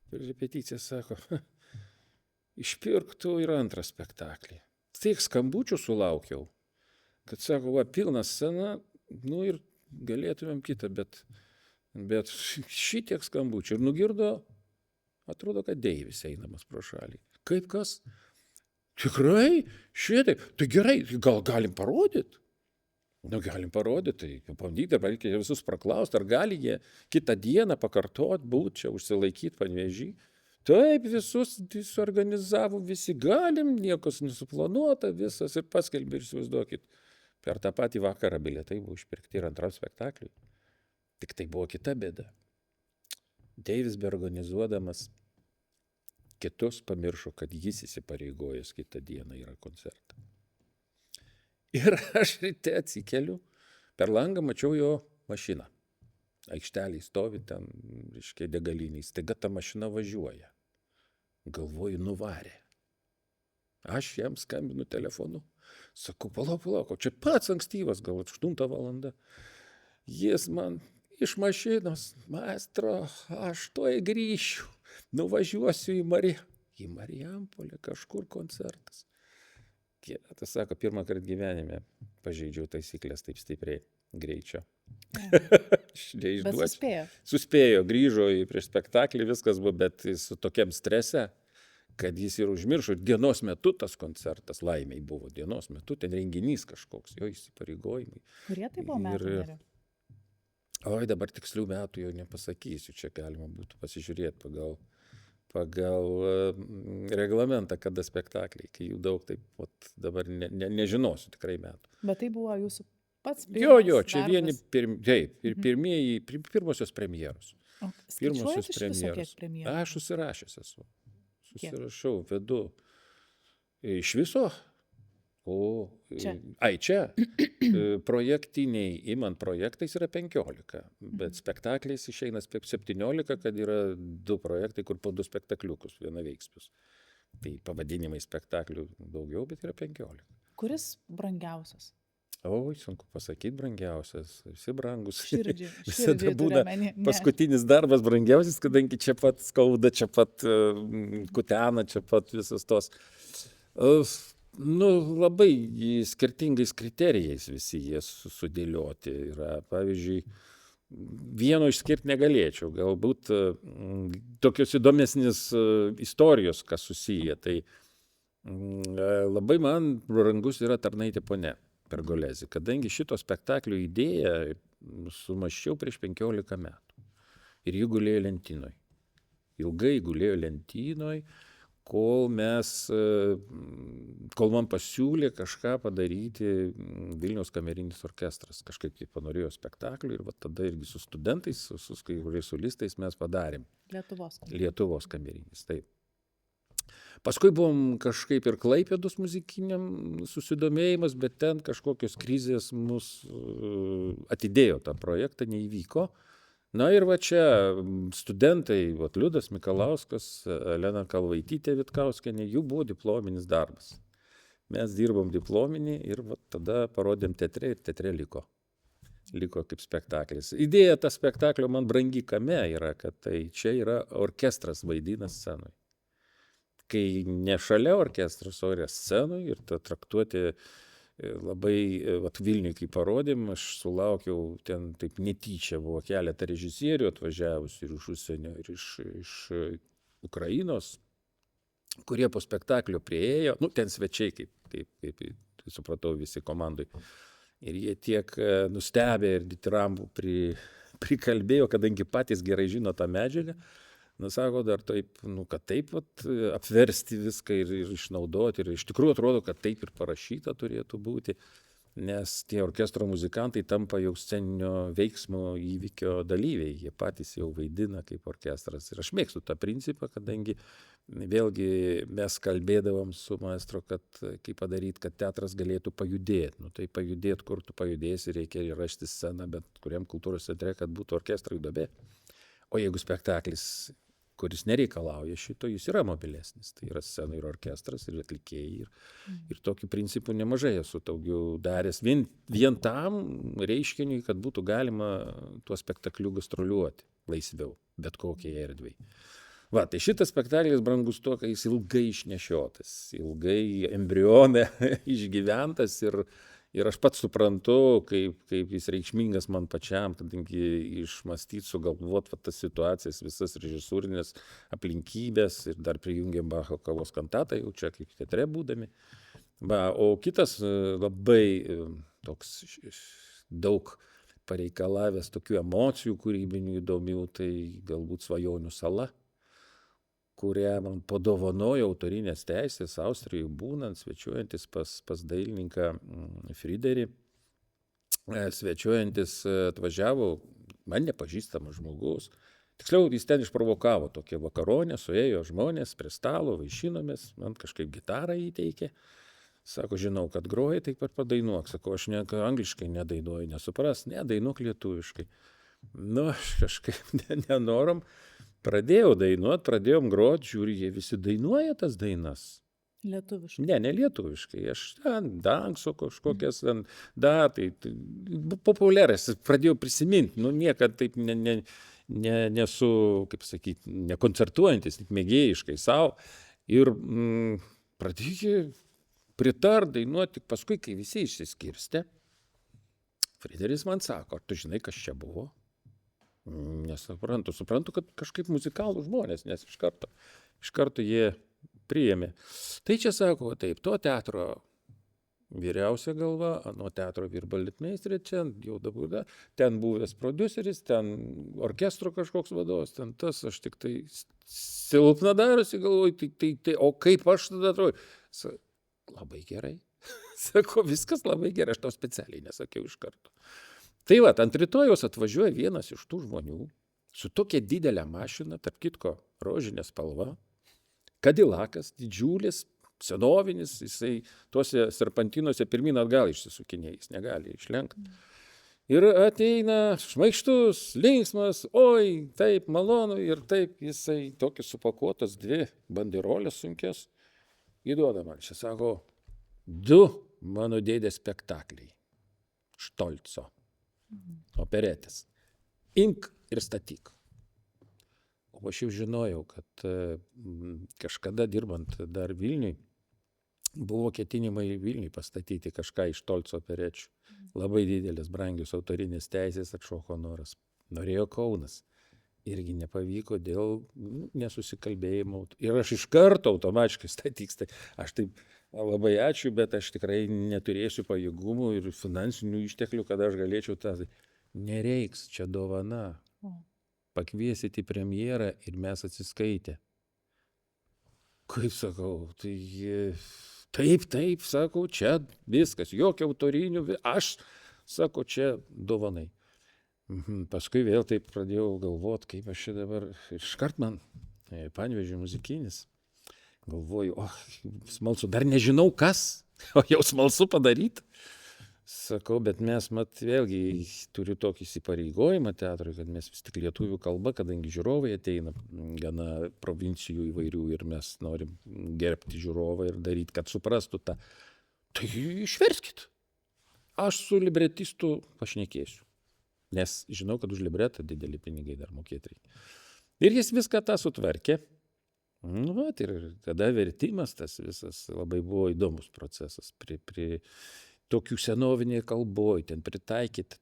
per repeticiją sako, išpirktų ir antrą spektaklį. Tiek skambučių sulaukiau, kad sako, va, pilna scena, nu ir galėtumėm kitą, bet šitiek skambučių. Ir nugirdo, atrodo, kad Deivis einamas pro šalį. Kaip kas? Tikrai? Šitaip? Tai gerai, gal galim parodyti? Nu, galim parodyti, tai pabandyti, reikia visus praklausti, ar gali jie kitą dieną pakartot, būt čia, užsilaikyti Panevėžy. Taip, visus suorganizavo, visi galim, niekas nesuplanuota, visas ir paskelbė, ir įsivaizduokit. Per tą patį vakarą bilietai buvo išpirkti ir antram spektakliui. Tik tai buvo kita bėda. Deivis beorganizuodamas kitus pamiršo, kad jis įsipareigojęs kitą dieną yra koncertą. Ir aš ryte atsikeliu, per langą mačiau jo mašiną. Aikšteliai stovi ten, reiškia, degaliniai. Staiga ta mašina važiuoja. Galvoju, nuvarė. Aš jam skambinu telefonu. Sakau, palauk, čia pats ankstyvas, gal 8 valanda. Jis man iš mašinos, maestro, aš tuoj grįšiu, nuvažiuosiu į Marijampolę, kažkur koncertas. Tas sako, pirmą kartą gyvenime pažeidžiau taisyklės taip stipriai greičio. Bet suspėjo. Suspėjo, grįžo prieš spektaklį, viskas buvo, bet su tokiam strese, kad jis ir užmiršo. Dienos metu tas koncertas, laimiai buvo dienos metu, ten renginys kažkoks, jo įsipareigojimai. Kurie tai buvo metai? Oi, dabar tikslių metų jau nepasakysiu, čia galima būtų pasižiūrėti pagal reglamentą, kada spektakliai, kai jų daug, taip vat, dabar nežinosiu tikrai metų. Bet tai buvo jūsų pats pirmas Jo, čia darbas? pirmosios premjeros. O skaičiuojat iš viso kiek premjerų? Aš susirašęs esu. Susirašau, vedu. Iš viso? Čia. Projektiniai, imant projektais yra 15, bet spektakliais išeina 17, kad yra 2 projektai, kur po 2 spektakliukus, vienaveiksmius. Tai pavadinimai spektaklių daugiau, bet yra 15. Kuris brangiausias? Oi, sunku pasakyti, brangiausias, visi brangus. Širdžiai Visada būna turiu omeny, ne. paskutinis darbas brangiausias, kadangi čia pat skauda, čia pat kutena, čia pat visos tos. Labai skirtingais kriterijais visi jie sudėlioti yra. Pavyzdžiui, vieno išskirti negalėčiau, galbūt tokios įdomesnės istorijos, kas susiję. Tai labai man brangus yra Tarnaitė ponia Pergolezi, kadangi šito spektaklio idėją sumaščiau prieš 15 metų. Ir jį gulėjo lentynoj. Ilgai gulėjo lentynoj, kol man pasiūlė kažką padaryti Vilniaus kamerinis orkestras. Kažkaip tai panorėjo spektaklį ir va tada irgi su studentais, su kai kuriais solistais mes padarėm. Lietuvos kamerinis, taip. Paskui buvom kažkaip ir Klaipėdos muzikiniam susidomėjimas, bet ten kažkokios krizės mus atidėjo tą projektą, neįvyko. Na ir va čia studentai, Liudas Mikalauskas, Elena Kalvaitytė Vitkauskienė, jų buvo diplominis darbas. Mes dirbom diplominį ir va tada parodėm teatre ir teatre liko. Liko kaip spektaklis. Idėja tą spektaklio man brangi kame yra, kad tai čia yra orkestras vaidina scenoj. Kai ne šalia orkestras, o yra scenoj ir ta traktuoti labai, Vilniui kai parodėm, aš sulaukiau ten taip netyčia, buvo keletą režisierių atvažiavusių ir iš užsienio, ir iš Ukrainos, kurie po spektaklio priėjo, ten svečiai kaip tai supratau visi komandai. Ir jie tiek nustebę ir ditirambų prikalbėjo, kadangi patys gerai žino tą medžiagą. Nu, sako, dar taip, kad taip apversti viską ir išnaudoti. Ir iš tikrųjų atrodo, kad taip ir parašyta turėtų būti, nes tie orkestro muzikantai tampa jau sceninio veiksmo įvykio dalyviai. Jie patys jau vaidina kaip orkestras. Ir aš mėgstu tą principą, kadangi vėlgi mes kalbėdavom su maestro, kad kaip padaryti, kad teatras galėtų pajudėti. Nu, tai pajudėti, kur tu pajudėsi, reikia rasti sceną, bet kuriam kultūros centre, kad būtų orkestrai duobė. O jeigu spektaklis, kuris nereikalauja šito, jis yra mobilesnis. Tai yra scena ir orkestras, ir atlikėjai. Ir tokiu principu nemažai esu daugiau daręs. Vien tam reiškiniui, kad būtų galima tuo spektakliu gastroliuoti laisviau, bet kokiai erdvei. Va, tai šitas spektaklis brangus tuo, kad jis ilgai išnešiotas, ilgai embrionė išgyventas ir aš pats suprantu, kaip jis reikšmingas man pačiam, kadangi išmąstyti, sugalvoti tas situacijas, visas režisūrinės aplinkybės ir dar prijungėm Bacho kavos kantatą, jau čia kaip teatre būdami. Va, o kitas labai toks daug pareikalavęs tokių emocijų kūrybinių įdomių, tai galbūt Svajonių sala, kurią man padovanojo autorinės teisės Austrijoje būnant, svečiuojantis pas dailininką Friderį. Svečiuojantis atvažiavo, man nepažįstamas žmogus. Tiksliau, jis ten išprovokavo tokią vakaronę, suėjo žmonės prie stalo, vaišinomės, man kažkaip gitarą įteikė. Sako, žinau, kad groji, taip ir padainuok. Sako, aš angliškai nedainuoju, nesupras, nedainuok lietuviškai. Nu, aš kažkaip nenorom. Pradėjau dainuot, pradėjom grot, žiūri, jie visi dainuoja tas dainas. Lietuviškai. Ne lietuviškai. Aš ten dankso kažkokias, tai populiaras, pradėjau prisiminti. Nu, niekad taip nesu, kaip sakyti, nekoncertuojantis, tik mėgėjiškai savo. Ir pradėjau pritart dainuoti, tik paskui, kai visi išsiskirstė, Frideris man sako, ar tu žinai, kas čia buvo? Nesuprantu. Suprantu, kad kažkaip muzikalų žmonės, nes iš karto jie priėmė. Tai čia sako, taip, to teatro vyriausia galva, nuo teatro virbalitmeistrė, čia jau dabar, ten buvęs prodiuseris, ten orkestro kažkoks vadovas, ten tas, aš tik tai silpna darosi, galvoju, tai, o kaip aš tada atrodo? Labai gerai. Sako, viskas labai gerai, aš tau specialiai nesakiau iš karto. Tai va, ant rytojaus atvažiuoja vienas iš tų žmonių su tokia didelė mašina, tarp kitko rožinė spalva, Kadilakas, didžiulis, senovinis, jisai tuose serpantinuose pirmin atgal išsisukinėja, jis negali išlenkti. Ir ateina šmaikštus, linksmas, oi, taip malonu, ir taip jisai tokius supakuotas 2 banderolės sunkės įduoda man. Čia sako, 2 mano dėdės spektakliai. Štolco. Operetės. Imk ir statyk. O aš jau žinojau, kad kažkada dirbant dar Vilniui, buvo ketinimai Vilniui pastatyti kažką iš Štolco operečių. Labai didelės, brangios autorinės teisės, atšoko noras. Norėjo Kaunas. Irgi nepavyko dėl nesusikalbėjimo. Ir aš iš karto automatiškai statyks. Tai aš taip labai ačiū, bet aš tikrai neturėsiu pajėgumų ir finansinių išteklių, kad aš galėčiau tą. Nereiks, čia dovana. Pakviesit į premjerą ir mes atsiskaitę. Kaip sakau, tai taip, sakau, čia viskas, jokio autorinių, aš, sakau, čia dovanai. Paskui vėl taip pradėjau galvoti, kaip aš čia dabar, iškart man Panevėžio muzikinis. Galvoju, smalsu, dar nežinau kas, o jau smalsu padaryti. Sakau, bet mes, vėlgi, turiu tokį įsipareigojimą teatrui, kad mes vis tik lietuvių kalba, kadangi žiūrovai ateina gana provincijų įvairių ir mes norim gerbti žiūrovą ir daryti, kad suprastų tą. Tai išverskit. Aš su libretistu pašnekėsiu, nes žinau, kad už libretą dideli pinigai dar mokėti reikia. Ir jis viską tą sutvarkė. Ir tada vertimas tas visas labai buvo įdomus procesas. Tokių senovinėje kalboje, ten pritaikyti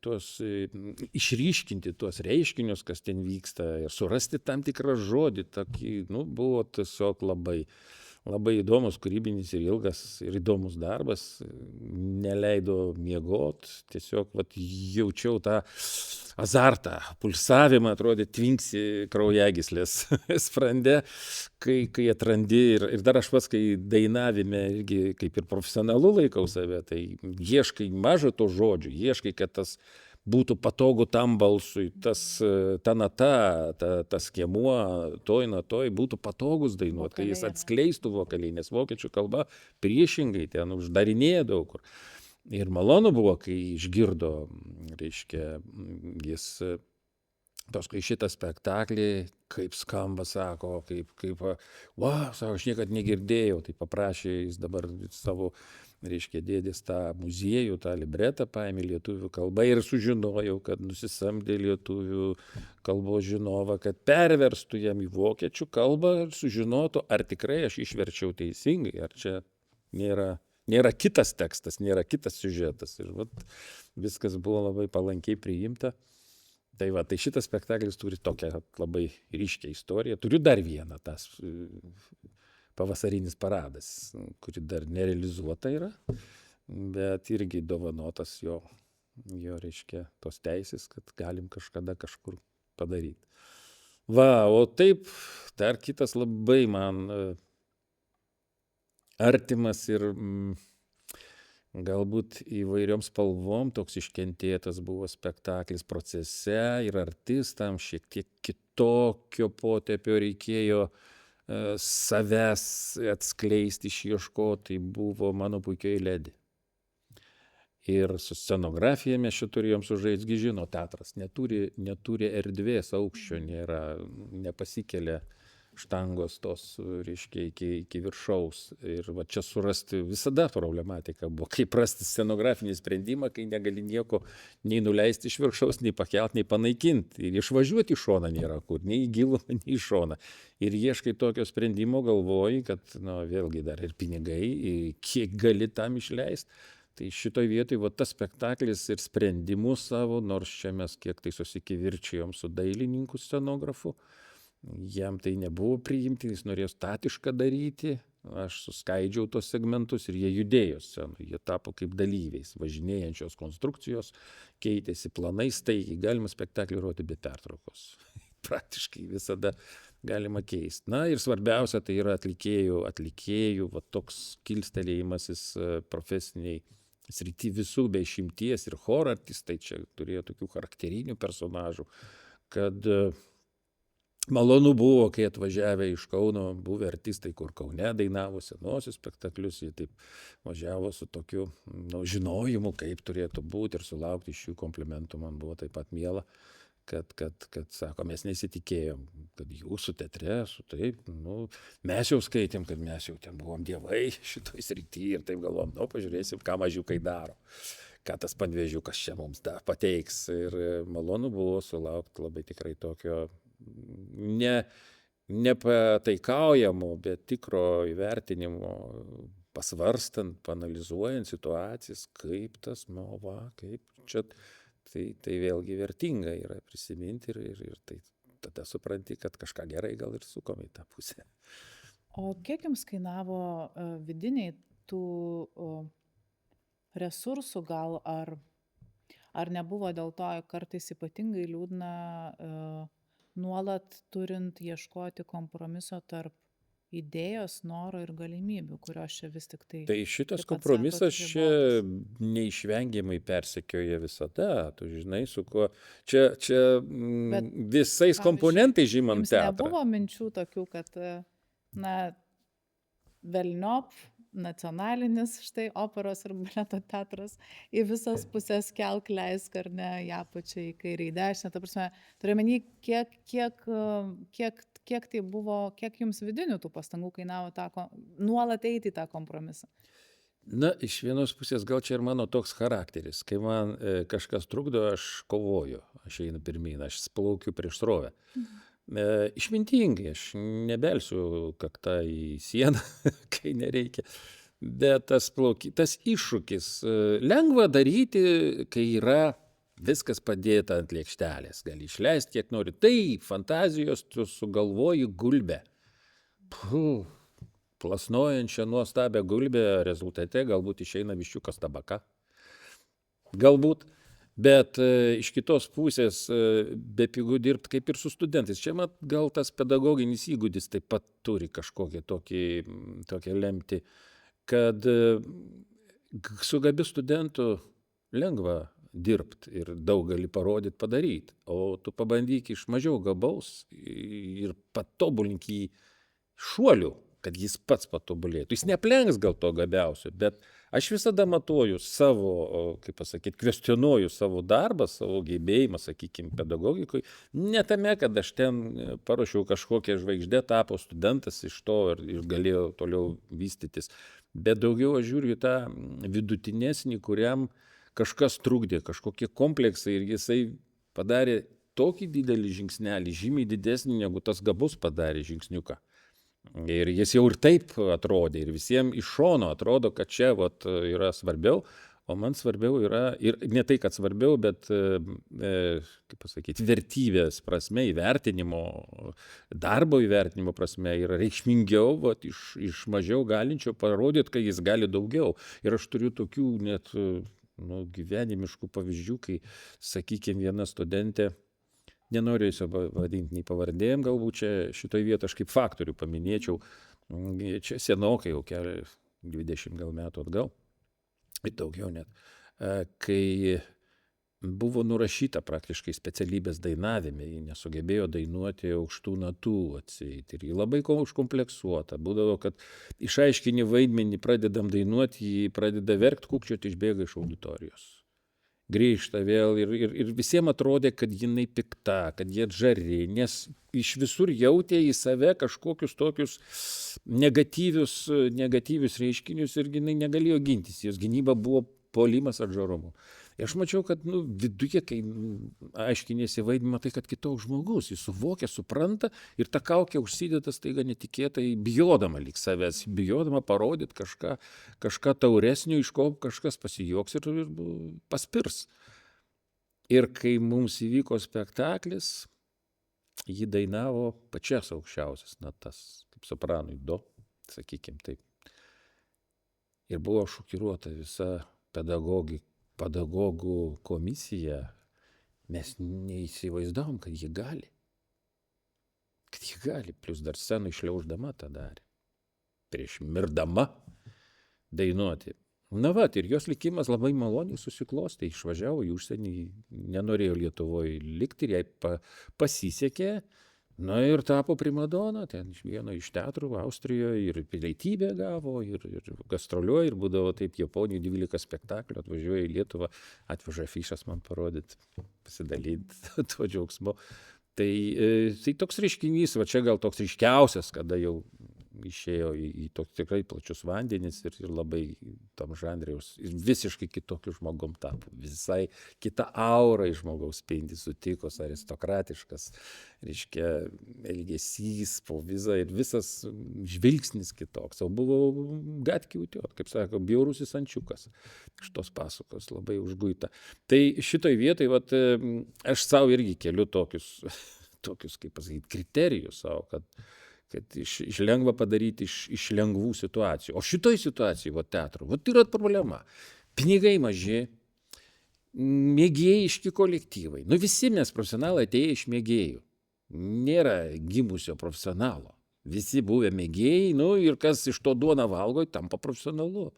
išryškinti tuos reiškinius, kas ten vyksta ir surasti tam tikrą žodį, buvo tiesiog labai. labai įdomus, kūrybinis ir ilgas ir įdomus darbas, neleido miegot, tiesiog vat, jaučiau tą azartą, pulsavimą, atrodė tvinksi kraujagyslės sprande, kai atrandi ir dar aš pats, kai dainavime irgi kaip ir profesionalu laikau save, tai ieškai mažo to žodžių, ieškai, kad tas būtų patogu tam balsui, ta nata, tas skiemuo, toj natoj būtų patogus dainuoti, kai jis Vokaliai, ane? atskleistų vokaliai, nes vokiečių kalba priešingai ten uždarinėja daug kur. Ir malonu buvo, kai išgirdo, reiškia, jis paskui šitą spektaklį, kaip skamba, sako, sako, aš niekad negirdėjau, tai paprašė jis dabar savo, reiškia, dėdės tą muziejų, tą libretą paėmė lietuvių kalbą ir sužinojau, kad nusisamdė lietuvių kalbos žinovą, kad perverstų jam į vokiečių kalbą ir sužinotų, ar tikrai aš išverčiau teisingai, ar čia nėra kitas tekstas, nėra kitas siužetas. Ir vat, viskas buvo labai palankiai priimta. Tai va, tai šitas spektaklis turi tokią labai ryškią istoriją. Turiu dar vieną, tas pavasarinis paradas, kuri dar nerealizuota yra, bet irgi dovanotas jo reiškia, tos teisės, kad galim kažkada kažkur padaryti. Va, o taip, dar kitas labai man artimas ir galbūt įvairiom spalvom toks iškentėtas buvo spektaklis Procese ir artistam šiek tiek kitokio potėpio reikėjo savęs atskleisti, išieškoti, tai buvo Mano puikioji Ledi. Ir su scenografija mes čia turėjom sužaisti, gi žino, teatras neturi erdvės, aukščio nėra, nepasikelia štangos tos, reiškia, iki viršaus. Ir va čia surasti visada problematika buvo, kaip rasti scenografinį sprendimą, kai negali nieko nei nuleisti iš viršaus, nei pakelt, nei panaikinti. Ir išvažiuoti į šoną nėra kur, nei į gilumą, nei į šoną. Ir ieškai tokio sprendimo, galvoji, kad, vėlgi dar ir pinigai, kiek gali tam išleisti. Tai šitoj vietoj, va tas spektaklis ir sprendimus savo, nors čia mes kiek tai susikivirčijom su dailininku scenografu, jam tai nebuvo priimti, jis norėjo statišką daryti, aš suskaidžiau tos segmentus ir jie judėjo scenui, jie tapo kaip dalyviais, važinėjančios konstrukcijos, keitėsi planai, staigiai galima spektaklį rodyti be pertraukos. Praktiškai visada galima keisti. Na ir svarbiausia, tai yra atlikėjų va toks kilstelėjimasis profesiniai srity visų be išimties ir choro artistai čia turėjo tokių charakterinių personažų, kad malonu buvo, kai atvažiavę iš Kauno buvę artistai, kur Kaune dainavo senosius spektaklius, jie taip važiavo su tokiu žinojimu, kaip turėtų būti ir sulaukti iš jų komplimentų, man buvo taip pat miela, kad sako, mes nesitikėjom, kad jūsų teatre, mes jau skaitėm, kad mes jau ten buvom dievai šitoj srity ir taip galvom, pažiūrėsim, ką mažiukai daro, ką tas Panevėžiukas čia mums pateiks. Ir malonu buvo sulaukti labai tikrai tokio nepataikaujamo, bet tikro įvertinimo, pasvarstant, panalizuojant situacijas, kaip tas, kaip čia, tai vėlgi vertinga yra prisiminti ir tai tada supranti, kad kažką gerai gal ir sukom į tą pusę. O kiek jums kainavo vidiniai tų resursų gal, ar nebuvo dėl to kartais ypatingai liūdna nuolat turint ieškoti kompromiso tarp idėjos, noro ir galimybių, kurios čia vis tik tai... Tai šitas kompromisas čia neišvengiamai persekioja visada, tu žinai, su kuo... Čia visais komponentais žymant teatrą. Jums nebuvo minčių tokių, kad, velniop, nacionalinis, štai operos ir baleto teatras, į visas pusės kelk, leisk, ar ne, į apačią, į kairę, į dešinę, ta prasme, turiu menį, kiek tai buvo, kiek jums vidinių tų pastangų kainavo nuolat eiti į tą kompromisą? Na, iš vienos pusės gal čia ir mano toks charakteris, kai man kažkas trukdo, aš kovoju, aš einu pirmyn, aš plaukiu prieš srovę. Išmintingai, aš nebelsiu kaktą į sieną, kai nereikia, bet tas iššūkis lengva daryti, kai yra viskas padėta ant lėkštelės, gali išleisti kiek nori, tai fantazijos tu sugalvoji gulbę, plasnojančią nuostabią gulbę, rezultate galbūt išeina viščiukas tabaka. Galbūt. Bet iš kitos pusės bepigu dirbti kaip ir su studentais. Čia gal tas pedagoginis įgūdis taip pat turi kažkokią tokią lemtį, kad su gabiu studentu lengva dirbti ir daug gali parodyti, padaryti. O tu pabandyk iš mažiau gabaus ir patobulink jį šuoliu, kad jis pats patobulėtų. Jis neaplenks gal to gabiausio, bet aš visada matuoju savo, kaip pasakyti, kvestionuoju savo darbą, savo gebėjimą, sakykime, pedagogikui. Ne tame, kad aš ten paruošiau kažkokią žvaigždę, tapo studentas iš to ir galėjau toliau vystytis. Bet daugiau aš žiūriu į tą vidutinėsnį, kuriam kažkas trukdė, kažkokie kompleksai ir jisai padarė tokį didelį žingsnelį, žymiai didesnį negu tas gabus padarė žingsniuką. Ir jis jau ir taip atrodė, ir visiems iš šono atrodo, kad čia yra svarbiau, o man svarbiau yra, ir ne tai, kad svarbiau, bet, kaip pasakyti, vertybės prasme, įvertinimo, darbo įvertinimo prasme yra reikšmingiau iš mažiau galinčio parodyti, kad jis gali daugiau. Ir aš turiu tokių net gyvenimiškų pavyzdžių, kai, sakykime, viena studentė, nenoriu jūsų vadinti nei pavardėm, galbūt čia šitoj vietoj aš kaip faktorių paminėčiau, čia senokai, jau 20 gal metų atgal, daugiau net, kai buvo nurašyta praktiškai specialybės dainavime, ji nesugebėjo dainuoti aukštų natų atseit, ir ji labai užkompleksuota, būdavo, kad išaiškini vaidmenį, pradedam dainuoti, ji pradeda verkt, kukčioti, išbėga iš auditorijos. Grįžta vėl ir visiems atrodė, kad jinai pikta, kad jie atžari, nes iš visur jautė į save kažkokius tokius negatyvius reiškinius ir jinai negalėjo gintis. Jos gynyba buvo puolimas atžarumu. Ir aš mačiau, kad viduje, kai aiškinėsi vaidmenį, tai kad kitoks žmogus, jis suvokia, supranta ir ta kaukė užsideda staiga netikėtai, bijodama lyg savęs, bijodama parodyti kažką tauresnio, iš ko kažkas pasijuoks ir paspirs. Ir kai mums įvyko spektaklis, ji dainavo pačias aukščiausias natas, kaip sopranui do, sakykim taip. Ir buvo šokiruota visa pedagogų komisija, mes neįsivaizdavom, kad ji gali. Kad ji gali, plus dar scenų išliauždama tą darė. Prieš mirdama dainuoti. Ir jos likimas labai maloniai susiklostė, išvažiavo į užsienį, nenorėjo Lietuvoje likti ir jai pasisekė. Ir tapo primadona, ten vieno iš teatrų Austrijoje ir pilietybę gavo, ir gastroliuoja, ir būdavo taip Japonijoje 12 spektaklių, atvažiuoja į Lietuvą, atveža afišas man parodyti, pasidalyti tuo džiaugsmu. Tai toks reiškinys, čia gal toks ryškiausias, kada jau išėjo į toks tikrai plačius vandenis ir labai tam žanriaus, ir visiškai kitokiu žmogum tapo. Visai kita aura iš žmogaus spindi, sutikos, aristokratiškas, reiškia, elgesys, poviza ir visas žvilgsnis kitoks. O buvo gatkių, kaip sako, bjaurusis ančiukas iš tos pasakos, labai užguita. Tai šitoj vietoj, aš savo irgi keliu tokius, kaip pasakyti, kriterijus savo, kad iš lengva padaryti iš lengvų situacijų. O šitoj situacijai, teatro, yra problema. Pinigai maži, mėgėjiški kolektyvai. Visi mes profesionalai atėję iš mėgėjų. Nėra gimusio profesionalo. Visi buvę mėgėjai, ir kas iš to duoną valgo, tampa profesionalu.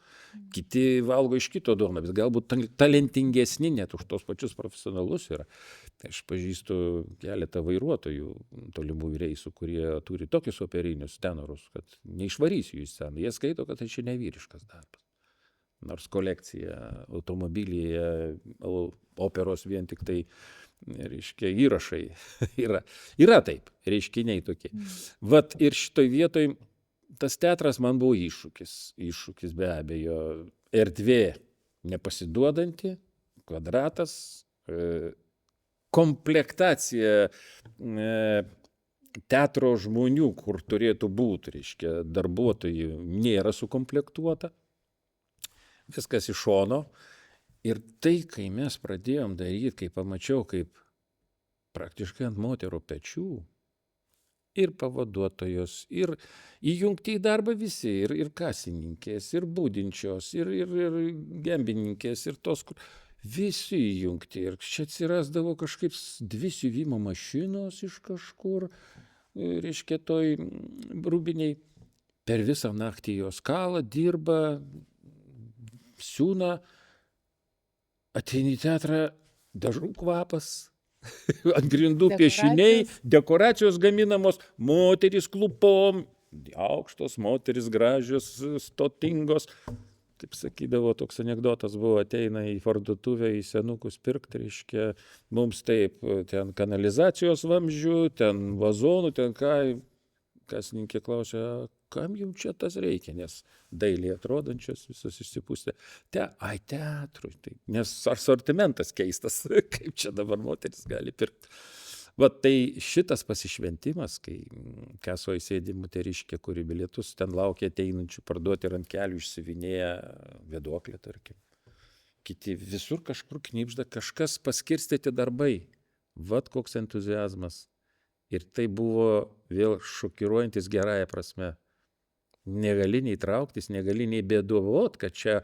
Kiti valgo iš kito duoną, bet galbūt talentingesni net už tos pačius profesionalus yra. Tai aš pažįstu keletą vairuotojų tolimųjų reisų, kurie turi tokius operinius tenorus, kad neišvarysiu į sceną. Jie skaito, kad tai čia nevyriškas darbas. Nors kolekcija automobilyje, operos vien tik tai, reiškia, įrašai yra taip, reiškiniai tokie. Ir šitoj vietoj tas teatras man buvo iššūkis be abejo, erdvė nepasiduodanti, kvadratas, komplektacija teatro žmonių, kur turėtų būti, reiškia, darbuotojų, nėra sukomplektuota, viskas iš šono. Ir tai, kai mes pradėjom daryti, kai pamačiau, kaip praktiškai ant moterų pečių ir pavaduotojos, ir įjungti į darbą visi, ir kasininkės, ir budinčios, ir gembininkės, ir tos, kur visi įjungti. Ir čia atsirasdavo kažkaip 2 siuvimo mašinos iš kažkur, reiškia, toj rūbiniai. Per visą naktį jos kala, dirba, siūna, ateini į teatrą, dažų kvapas, ant grindų piešiniai, dekoracijos gaminamos, moterys klupom, aukštos moterys, gražios, stotingos. Kaip sakydavo, toks anekdotas buvo, ateina į parduotuvę, į senukus pirkt, reiškia, mums taip, ten kanalizacijos vamzdžių, ten vazonų, ten ką, kasininkė klausia, kam jums čia tas reikia, nes dailiai atrodančios visos išsipūstė. Teatrui, tai, nes asortimentas keistas, kaip čia dabar moteris gali pirkti. Va tai šitas pasišventimas, kai kasoje sėdi moteriškė, kuri bilietus ten laukia ateinančių parduoti ir ant kelių išsivinėja vėduoklę, tarkim. Kiti visur kažkur knibžda, kažkas paskirstyti darbai. Vat koks entuziazmas. Ir tai buvo vėl šokiruojantis gerąją prasme. Negali nei trauktis, negali nei bėdovot, kad čia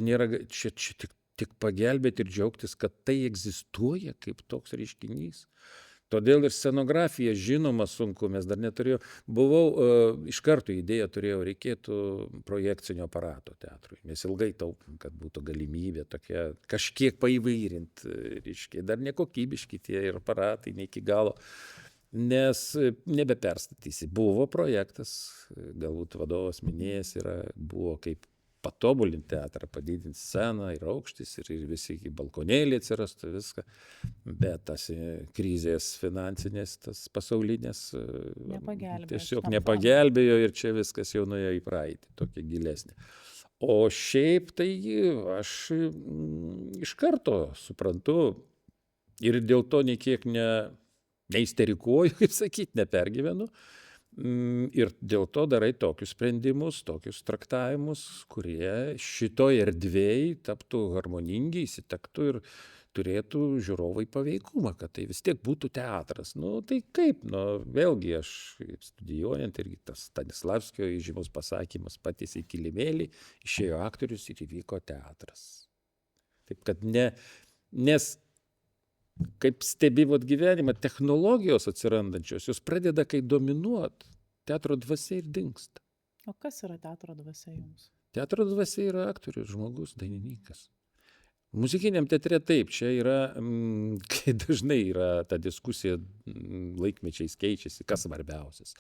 nėra, čia tik pagelbėti ir džiaugtis, kad tai egzistuoja kaip toks reiškinys. Todėl ir scenografija žinoma sunku, mes dar neturėjau, iš karto idėją turėjau, reikėtų projekcinio aparato teatrui, nes ilgai taupom, kad būtų galimybė tokia kažkiek paįvairinti, reiškia, dar nekokybiški tie ir aparatai, ne iki galo, nes nebeperstatysi. Buvo projektas, galbūt vadovas minėjęs buvo kaip patobulinti teatrą, padidinti sceną ir aukštis, ir visi balkonėliai atsirastų, viską. Bet tas krizės finansinės, tas pasaulinės tiesiog nepagelbėjo ir čia viskas jau nuėjo į praeitį, tokia gilesnė. O šiaip tai aš iš karto suprantu ir dėl to nei kiek neisterikuoju, kaip sakyti, nepergyvenu. Ir dėl to darai tokius sprendimus, tokius traktavimus, kurie šitoj erdvėj taptų harmoningi, įsitektų ir turėtų žiūrovai paveikumą, kad tai vis tiek būtų teatras. Nu, tai kaip? Nu, vėlgi aš studijuojant irgi tas Stanislavskio įžymus pasakymas, patiesė kilimėlį, išėjo aktorius ir įvyko teatras. Taip kad nes kaip stebėjot gyvenimą, technologijos atsirandančios, jos pradeda kai dominuot, teatro dvasia ir dingsta. O kas yra teatro dvasia jums? Teatro dvasia yra aktorius, žmogus, dainininkas. Muzikiniam teatre taip, čia yra, kai dažnai yra ta diskusija, laikmečiais keičiasi, kas svarbiausias.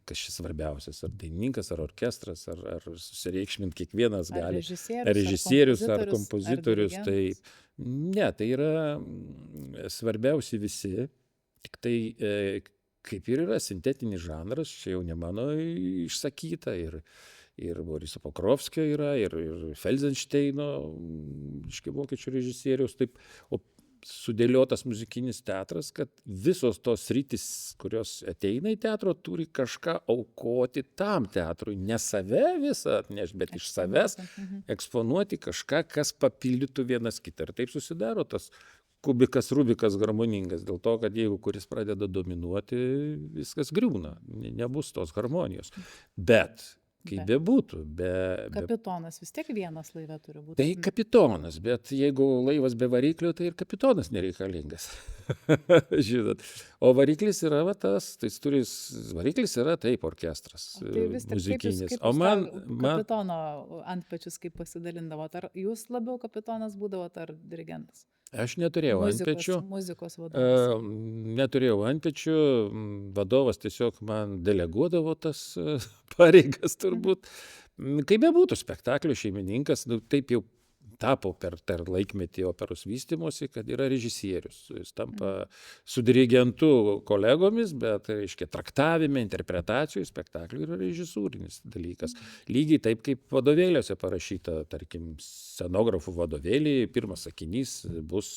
Kas šis svarbiausias, ar dainininkas, ar orkestras, ar susireikšmint kiekvienas gali. Ar režisierius, ar kompozitorius. Ne, tai yra svarbiausi visi, tik tai kaip ir yra sintetinis žanras, čia jau ne mano išsakyta ir Boriso Pokrovskio yra, ir Felsensteino, reiškia, vokiečių režisieriaus, taip, o sudėliotas muzikinis teatras, kad visos tos sritys, kurios ateina į teatro, turi kažką aukoti tam teatrui, ne save visą atnešti, bet iš savęs eksponuoti kažką, kas papildytų vienas kitą. Ir taip susidaro tas kubikas, rubikas harmoningas, dėl to, kad jeigu kuris pradeda dominuoti, viskas griūna, nebus tos harmonijos. Bet kaip bebūtų, kapitonas vis tiek vienas laive turi būti. Tai kapitonas, bet jeigu laivas be variklio, tai ir kapitonas nereikalingas. Žinot. O variklis yra tas, variklis yra taip orkestras, tai vis tik, muzikinis. O kapitono antpečius kaip pasidalindavot? Ar jūs labiau kapitonas būdavot ar dirigentas? Aš neturėjau antpečių. Muzikos vadovas. Neturėjau antpečių, vadovas tiesiog man deleguodavo tas pareigas turbūt. Kaip bebūtų spektaklio šeimininkas, taip jau tapo per laikmetį operos vystymosi, kad yra režisierius. Jis tampa su dirigentu kolegomis, bet, reiškia, traktavime, interpretacijų spektaklių yra režisūrinis dalykas. Lygiai taip, kaip vadovėliuose parašyta, tarkim, scenografų vadovėlį, pirmas sakinys bus,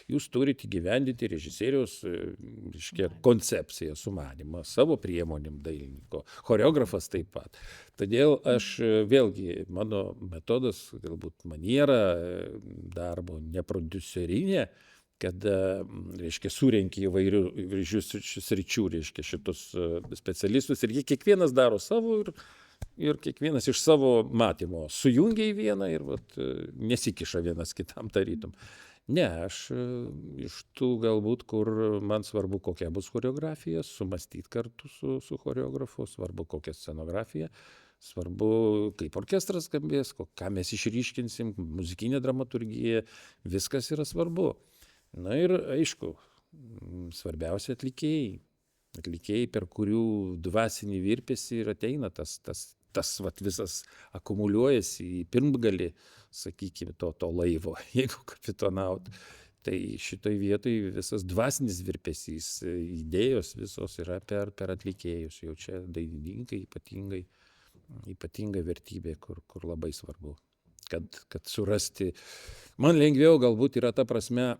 jūs turite įgyvendinti režisieriaus, reiškia, koncepciją, sumanymą, savo priemonėm dailininko. Choreografas taip pat. Todėl aš vėlgi, mano metodas, galbūt maniera darbo, ne prodiuserinė, kada, reiškia, surenki įvairių sričių, reiškia, šitus specialistus ir jie kiekvienas daro savo ir kiekvienas iš savo matymo sujungia į vieną ir nesikiša vienas kitam tarytum. Ne, aš iš tų galbūt, kur man svarbu, kokia bus choreografija, sumastyti kartu su choreografu, svarbu kokia scenografija, svarbu kaip orkestras skambės, ką mes išryškinsim, muzikinė dramaturgija, viskas yra svarbu. Na ir aišku, svarbiausia atlikėjai, per kurių dvasinį virpesį ir ateina tas visas akumuliuojasi į pirmgalį, sakykime, to laivo, jeigu kapitonaut. Tai šitoj vietoj visas dvasinis virpesys, idėjos visos yra per atlikėjus. Jau čia dainininkai ypatinga vertybė, kur labai svarbu. Kad surasti. Man lengviau galbūt yra ta prasme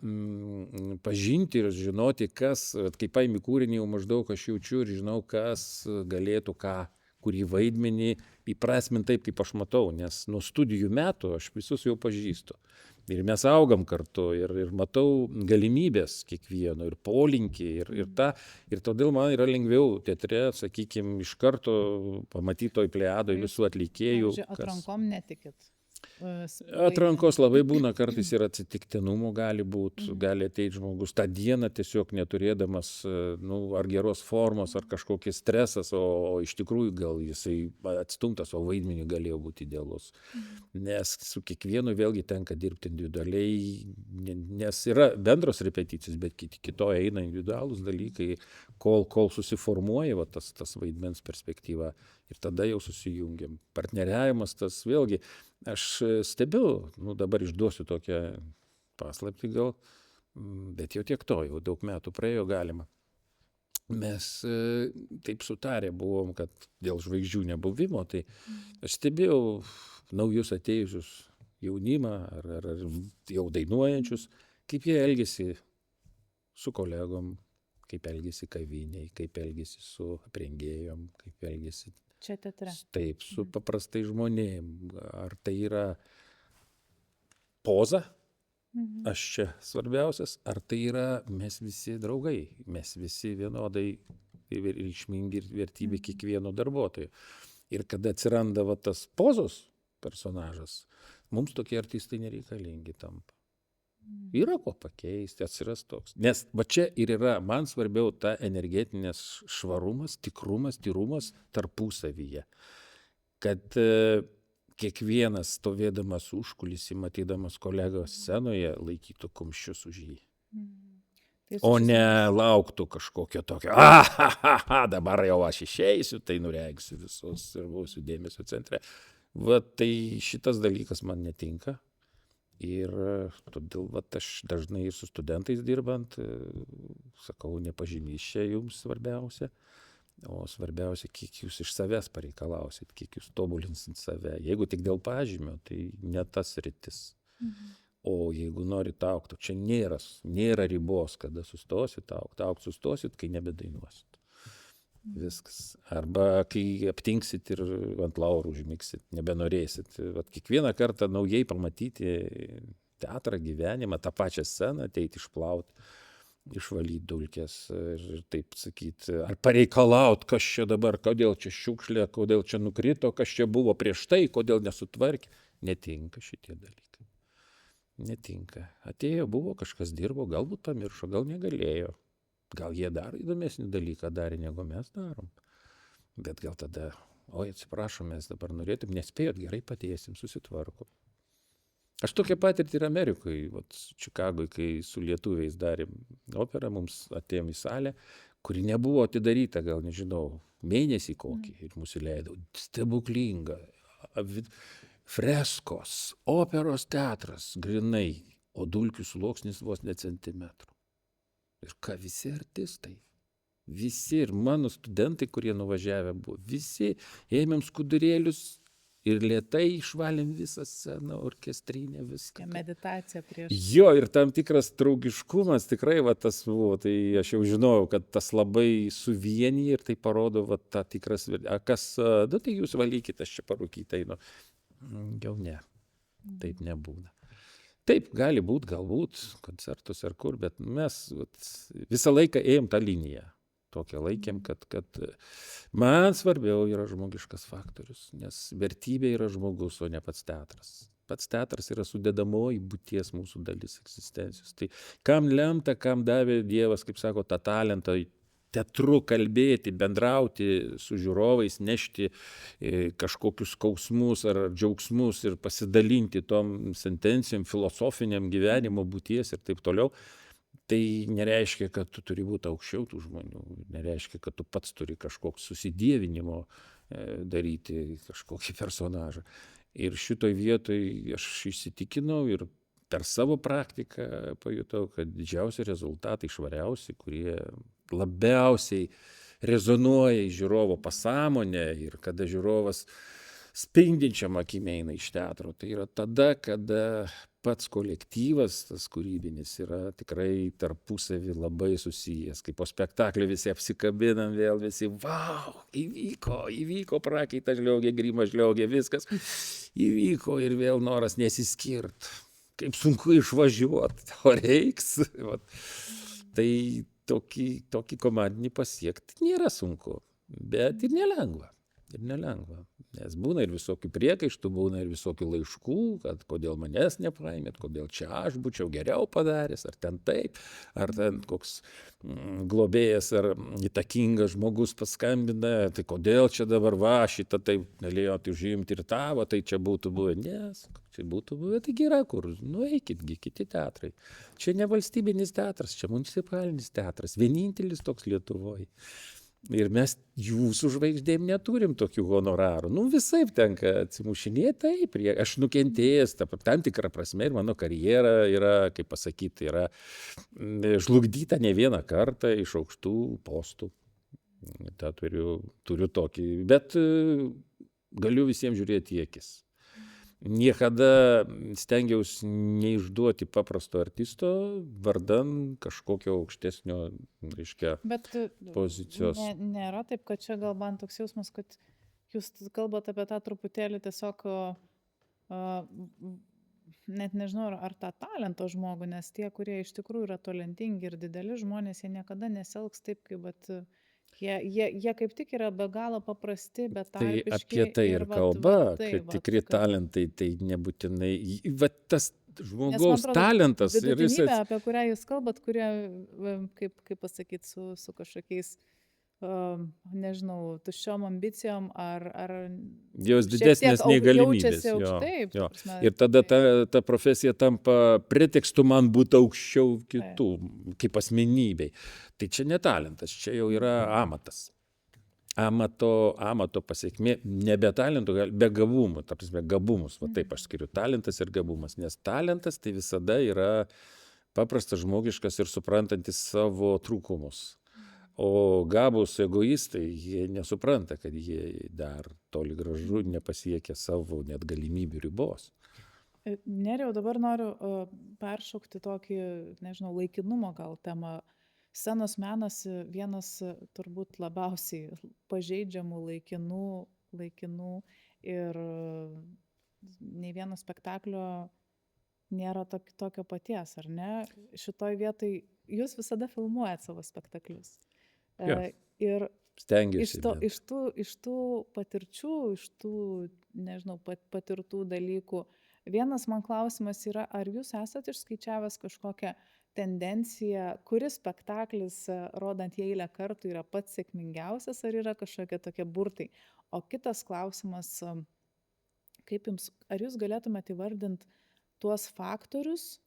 pažinti ir žinoti, kas, kai paimi kūrinį, jau maždaug aš jaučiu ir žinau, kas galėtų kurį vaidmenį įprasminti taip, kaip aš matau, nes nuo studijų metų aš visus jau pažįstu. Ir mes augam kartu ir matau galimybės kiekvieno, ir polinkį, ir todėl man yra lengviau teatre, sakykime, iš karto pamatyti toj plejadoj visų atlikėjų. Atrankom netikit? Atrankos labai būna, kartais ir atsitiktinumų gali būti, gali ateiti žmogus tą dieną tiesiog neturėdamas ar geros formos, ar kažkokie stresas, o iš tikrųjų gal jisai atstumtas, o vaidmenį galėjo būti idealus. Nes su kiekvienu vėlgi tenka dirbti individualiai, nes yra bendros repeticijos, bet kito eina individualūs dalykai, kol susiformuoja tas vaidmens perspektyva ir tada jau susijungiam. Partneriavimas tas vėlgi, aš stebiu, dabar išduosiu tokią paslaptį gal, bet jau tiek to, jau daug metų praėjo galima. Mes taip sutarę buvom, kad dėl žvaigždžių nebuvimo, tai aš stebėjau naujus atėjusius jaunimą ar jau dainuojančius, kaip jie elgiasi su kolegom, kaip elgiasi kaviniai, kaip elgiasi su aprengėjom, kaip elgiasi čia teatre. Taip, su paprastai žmonėm. Ar tai yra poza, aš čia svarbiausias, ar tai yra mes visi draugai, mes visi vienodai reikšmingi ir vertybė kiekvieno darbuotojo. Ir kada atsiranda tas pozos personažas, mums tokie artistai nereikalingi tampa. Yra ko pakeisti, atsiras toks. Nes čia ir yra, man svarbiau ta energetinės švarumas, tikrumas, tyrumas tarpusavyje. Kad kiekvienas stovėdamas užkulisį, matydamas kolegos scenoje, laikytų kumščius už jį. O ne lauktų kažkokio tokio, dabar jau aš išeisiu, tai nureigsiu visus ir būsiu dėmesio centre. Tai šitas dalykas man netinka. Ir todėl aš dažnai ir su studentais dirbant, sakau, ne pažymys čia jums svarbiausia, o svarbiausia, kiek jūs iš savęs pareikalausit, kiek jūs tobulinsit save. Jeigu tik dėl pažymio, tai ne tas sritis. O jeigu norit augti, čia nėra ribos, kada sustosit augti sustosit, kai nebedainuosit. Viskas. Arba kai aptinksit ir ant laurų užmigsit, nebenorėsit. Kiekvieną kartą naujai pamatyti teatrą, gyvenimą, tą pačią sceną, ateiti išplauti, išvalyti dulkes ir taip sakyti, ar pareikalaut, kas čia dabar, kodėl čia šiukšlė, kodėl čia nukrito, kas čia buvo prieš tai, kodėl nesutvarkė. Netinka šitie dalykai. Netinka. Atėjo, buvo, kažkas dirbo, galbūt pamiršo, gal negalėjo. Gal jie dar įdomesnį dalyką darė, negu mes darom. Bet gal tada, atsiprašom, mes dabar norėtum, nespėjot, gerai padėsim, susitvarkom. Aš tokią patirtį ir Amerikoje, Čikagoje, kai su lietuviais darėm operą, mums atėjom į salę, kuri nebuvo atidaryta, gal nežinau, mėnesį kokį, ir mūsų leido. Stebuklinga, freskos, operos teatras, grinai, o dulkių sluoksnis vos ne centimetrų. Ir visi artistai, visi ir mano studentai, kurie nuvažiavę buvo, visi ėmėm skudurėlius ir lėtai išvalėm visą sceną, orkestrinę, viską. Meditacija prieš. Jo, ir tam tikras draugiškumas tikrai tas buvo, tai aš jau žinojau, kad tas labai suvienyje ir tai parodo tą tikras, kas, tai jūs valykite, aš čia parūkyt einu. Jau ne, taip nebūna. Taip, gali būt, galbūt, koncertus ar kur, bet mes visą laiką ėjom tą liniją. Tokią laikėm, kad man svarbiau yra žmogiškas faktorius, nes vertybė yra žmogus, o ne pats teatras. Pats teatras yra sudedamoji būties mūsų dalis egzistencijos. Tai kam lemta, kam davė Dievas, kaip sako, tą talentą teatru kalbėti, bendrauti su žiūrovais, nešti kažkokius skausmus ar džiaugsmus ir pasidalinti tom sentencijom, filosofiniam gyvenimo būties ir taip toliau. Tai nereiškia, kad tu turi būti aukščiau tų žmonių, nereiškia, kad tu pats turi kažkoks susidievinimo daryti kažkokį personažą. Ir šitoj vietoj aš įsitikinau ir per savo praktiką pajutau, kad didžiausi rezultatai, švariausi, kurie labiausiai rezonuoja į žiūrovo pasąmonę ir kada žiūrovas spindinčiam akim eina iš teatro, tai yra tada, kada pats kolektyvas, tas kūrybinis, yra tikrai tarpusavį labai susijęs. Kai po spektaklio visi apsikabinam vėl, visi, vau, įvyko, prakaitas žliaugė, grimas žliaugė, viskas įvyko ir vėl noras nesiskirt. Kaip sunku išvažiuoti, o reiks. Tai tokį komandinį pasiekti nėra sunku, bet ir nelengva. Nes būna ir visokių priekaištų, būna ir visokių laiškų, kad kodėl manęs nepaėmėt, kodėl čia aš būčiau geriau padaręs, ar ten taip, ar ten koks globėjas ar įtakingas žmogus paskambina, tai kodėl čia dabar šitą taip galėjot užimti ir tavo, tai čia būtų buvę. Nes, čia būtų buvę, taigi yra kur, nueikitgi kiti teatrai. Čia ne valstybinis teatras, čia municipalinis teatras, vienintelis toks Lietuvoje. Ir mes jūsų žvaigždėm neturim tokių honorarų. Visaip tenka atsimušinėti, taip. Aš nukentėjęs, tam tikrą prasme, ir mano karjera yra, kaip pasakyti, yra žlugdyta ne vieną kartą iš aukštų postų. Ta turiu tokį, bet galiu visiems žiūrėti į akis. Niekada stengiausi neišduoti paprasto artisto vardan kažkokio aukštesnio, reiškia, pozicijos. Nėra taip, kad čia gal man toks jausmas, kad jūs kalbate apie tą truputėlį tiesiog, net nežinau, ar tą talento žmogų, nes tie, kurie iš tikrųjų yra talentingi ir dideli žmonės, jie niekada nesielgs taip, kaip jie kaip tik yra be galo paprasti, betarpiški. Tai apie tai ir kalba, kad tikri talentai, tai nebūtinai, tas žmogaus talentas. Vidutinybė, apie kurią jūs kalbat, kurie, kaip pasakyti, su kažkokiais, nežinau, tuščiom ambicijom ar jos didesnės nei galimybės. Jo. Ir tada ta profesija tampa pretekstu man būti aukščiau kitų, kaip asmenybei. Tai čia ne talentas, čia jau yra amatas. Amato pasiekmė, ne be talento, be gabumų, ta prasme, gabumus, taip aš skiriu, talentas ir gabumas, nes talentas tai visada yra paprastas, žmogiškas ir suprantantis savo trūkumus. O gabūs egoistai, jie nesupranta, kad jie dar toli gražu nepasiekia savo net galimybių ribos. Nerijau, dabar noriu peršokti tokį, nežinau, laikinumo gal temą. Scenos menas vienas turbūt labiausiai pažeidžiamų laikinų ir nei vieno spektaklio nėra tokio paties, ar ne? Šitoj vietoj jūs visada filmuojat savo spektaklius. Ir iš tų patirčių, iš tų, nežinau, patirtų dalykų, vienas man klausimas yra, ar jūs esat išskaičiavęs kažkokią tendenciją, kuris spektaklis, rodant jį eilę kartų, yra pats sėkmingiausias, ar yra kažkokie tokie burtai. O kitas klausimas, ar jūs galėtumėte įvardinti tuos faktorius,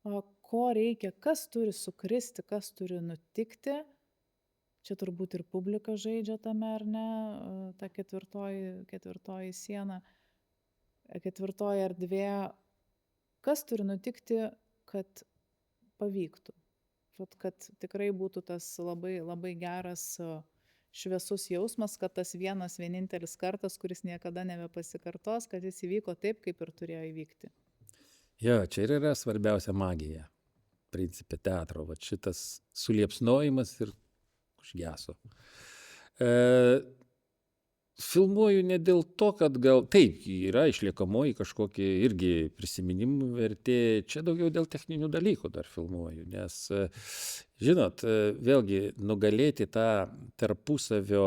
ko reikia, kas turi sukristi, kas turi nutikti. Čia turbūt ir publika žaidžia tame, ar ne, ta ketvirtoji siena, ketvirtoji erdvė. Kas turi nutikti, kad pavyktų? Kad tikrai būtų tas labai, labai geras šviesus jausmas, kad tas vienintelis kartas, kuris niekada nebepasikartos, kad jis įvyko taip, kaip ir turėjo įvykti. Jo, čia ir yra svarbiausia magija, principė teatro, šitas suliepsnojimas ir užgeso. filmuoju ne dėl to, kad gal taip, yra išliekamoji kažkokia irgi prisiminimų vertė, čia daugiau dėl techninių dalykų dar filmuoju, nes, žinot, vėlgi nugalėti tą tarpusavio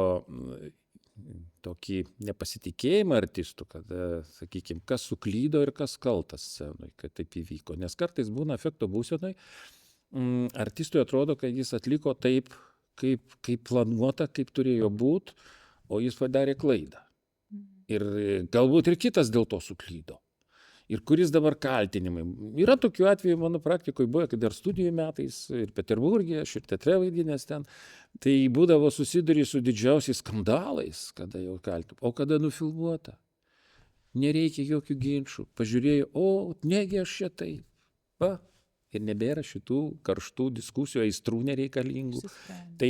tokį nepasitikėjimą artistų, kada, sakykime, kas suklydo ir kas kaltas scenoj, kad taip įvyko. Nes kartais būna efekto būsenoj, artistui atrodo, kad jis atliko taip, kaip planuota, kaip turėjo būti, o jis padarė klaidą. Ir galbūt ir kitas dėl to suklydo. Ir kuris dabar kaltinimai. Yra tokių atvejų mano praktikoje buvo, kad dar studijų metais ir Peterburgė, aš ir teatre vaidinęs ten, tai būdavo susiduri su didžiausiais skandalais, kada jau kaltų. O kada nufilmuota? Nereikia jokių ginčių. Pažiūrėjau, o negi aš čia taip. Va. Ir nebėra šitų karštų diskusijų, aistrų nereikalingų. Tai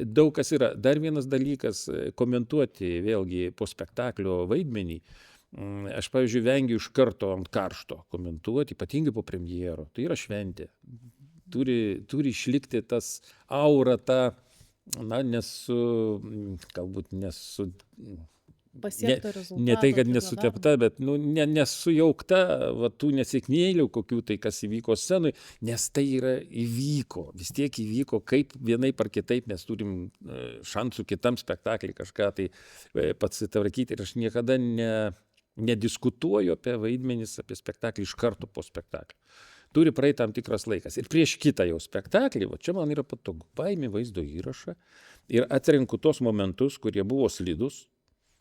daug kas yra. Dar vienas dalykas, komentuoti vėlgi po spektaklio vaidmenį. Aš, pavyzdžiui, vengiu iš karto ant karšto komentuoti, ypatingai po premjero. Tai yra šventė. Turi išlikti tas aura, ta, na, galbūt Pasiekto rezultato. ne tai, kad nesutepta, bet nesujaukta va, tų nesėkmėlių, kokių tai, kas įvyko scenui, nes tai yra įvyko. Vis tiek įvyko, kaip vienaip ar kitaip mes turim šansų kitam spektaklį kažką tai pasitvarkyti. Ir aš niekada nediskutuoju apie vaidmenis, apie spektaklį iš karto po spektaklio. Turi praeiti tam tikras laikas. Ir prieš kitą jau spektaklį, va, čia man yra patogu, paimi vaizdo įrašą ir atrenku tos momentus, kurie buvo slidus,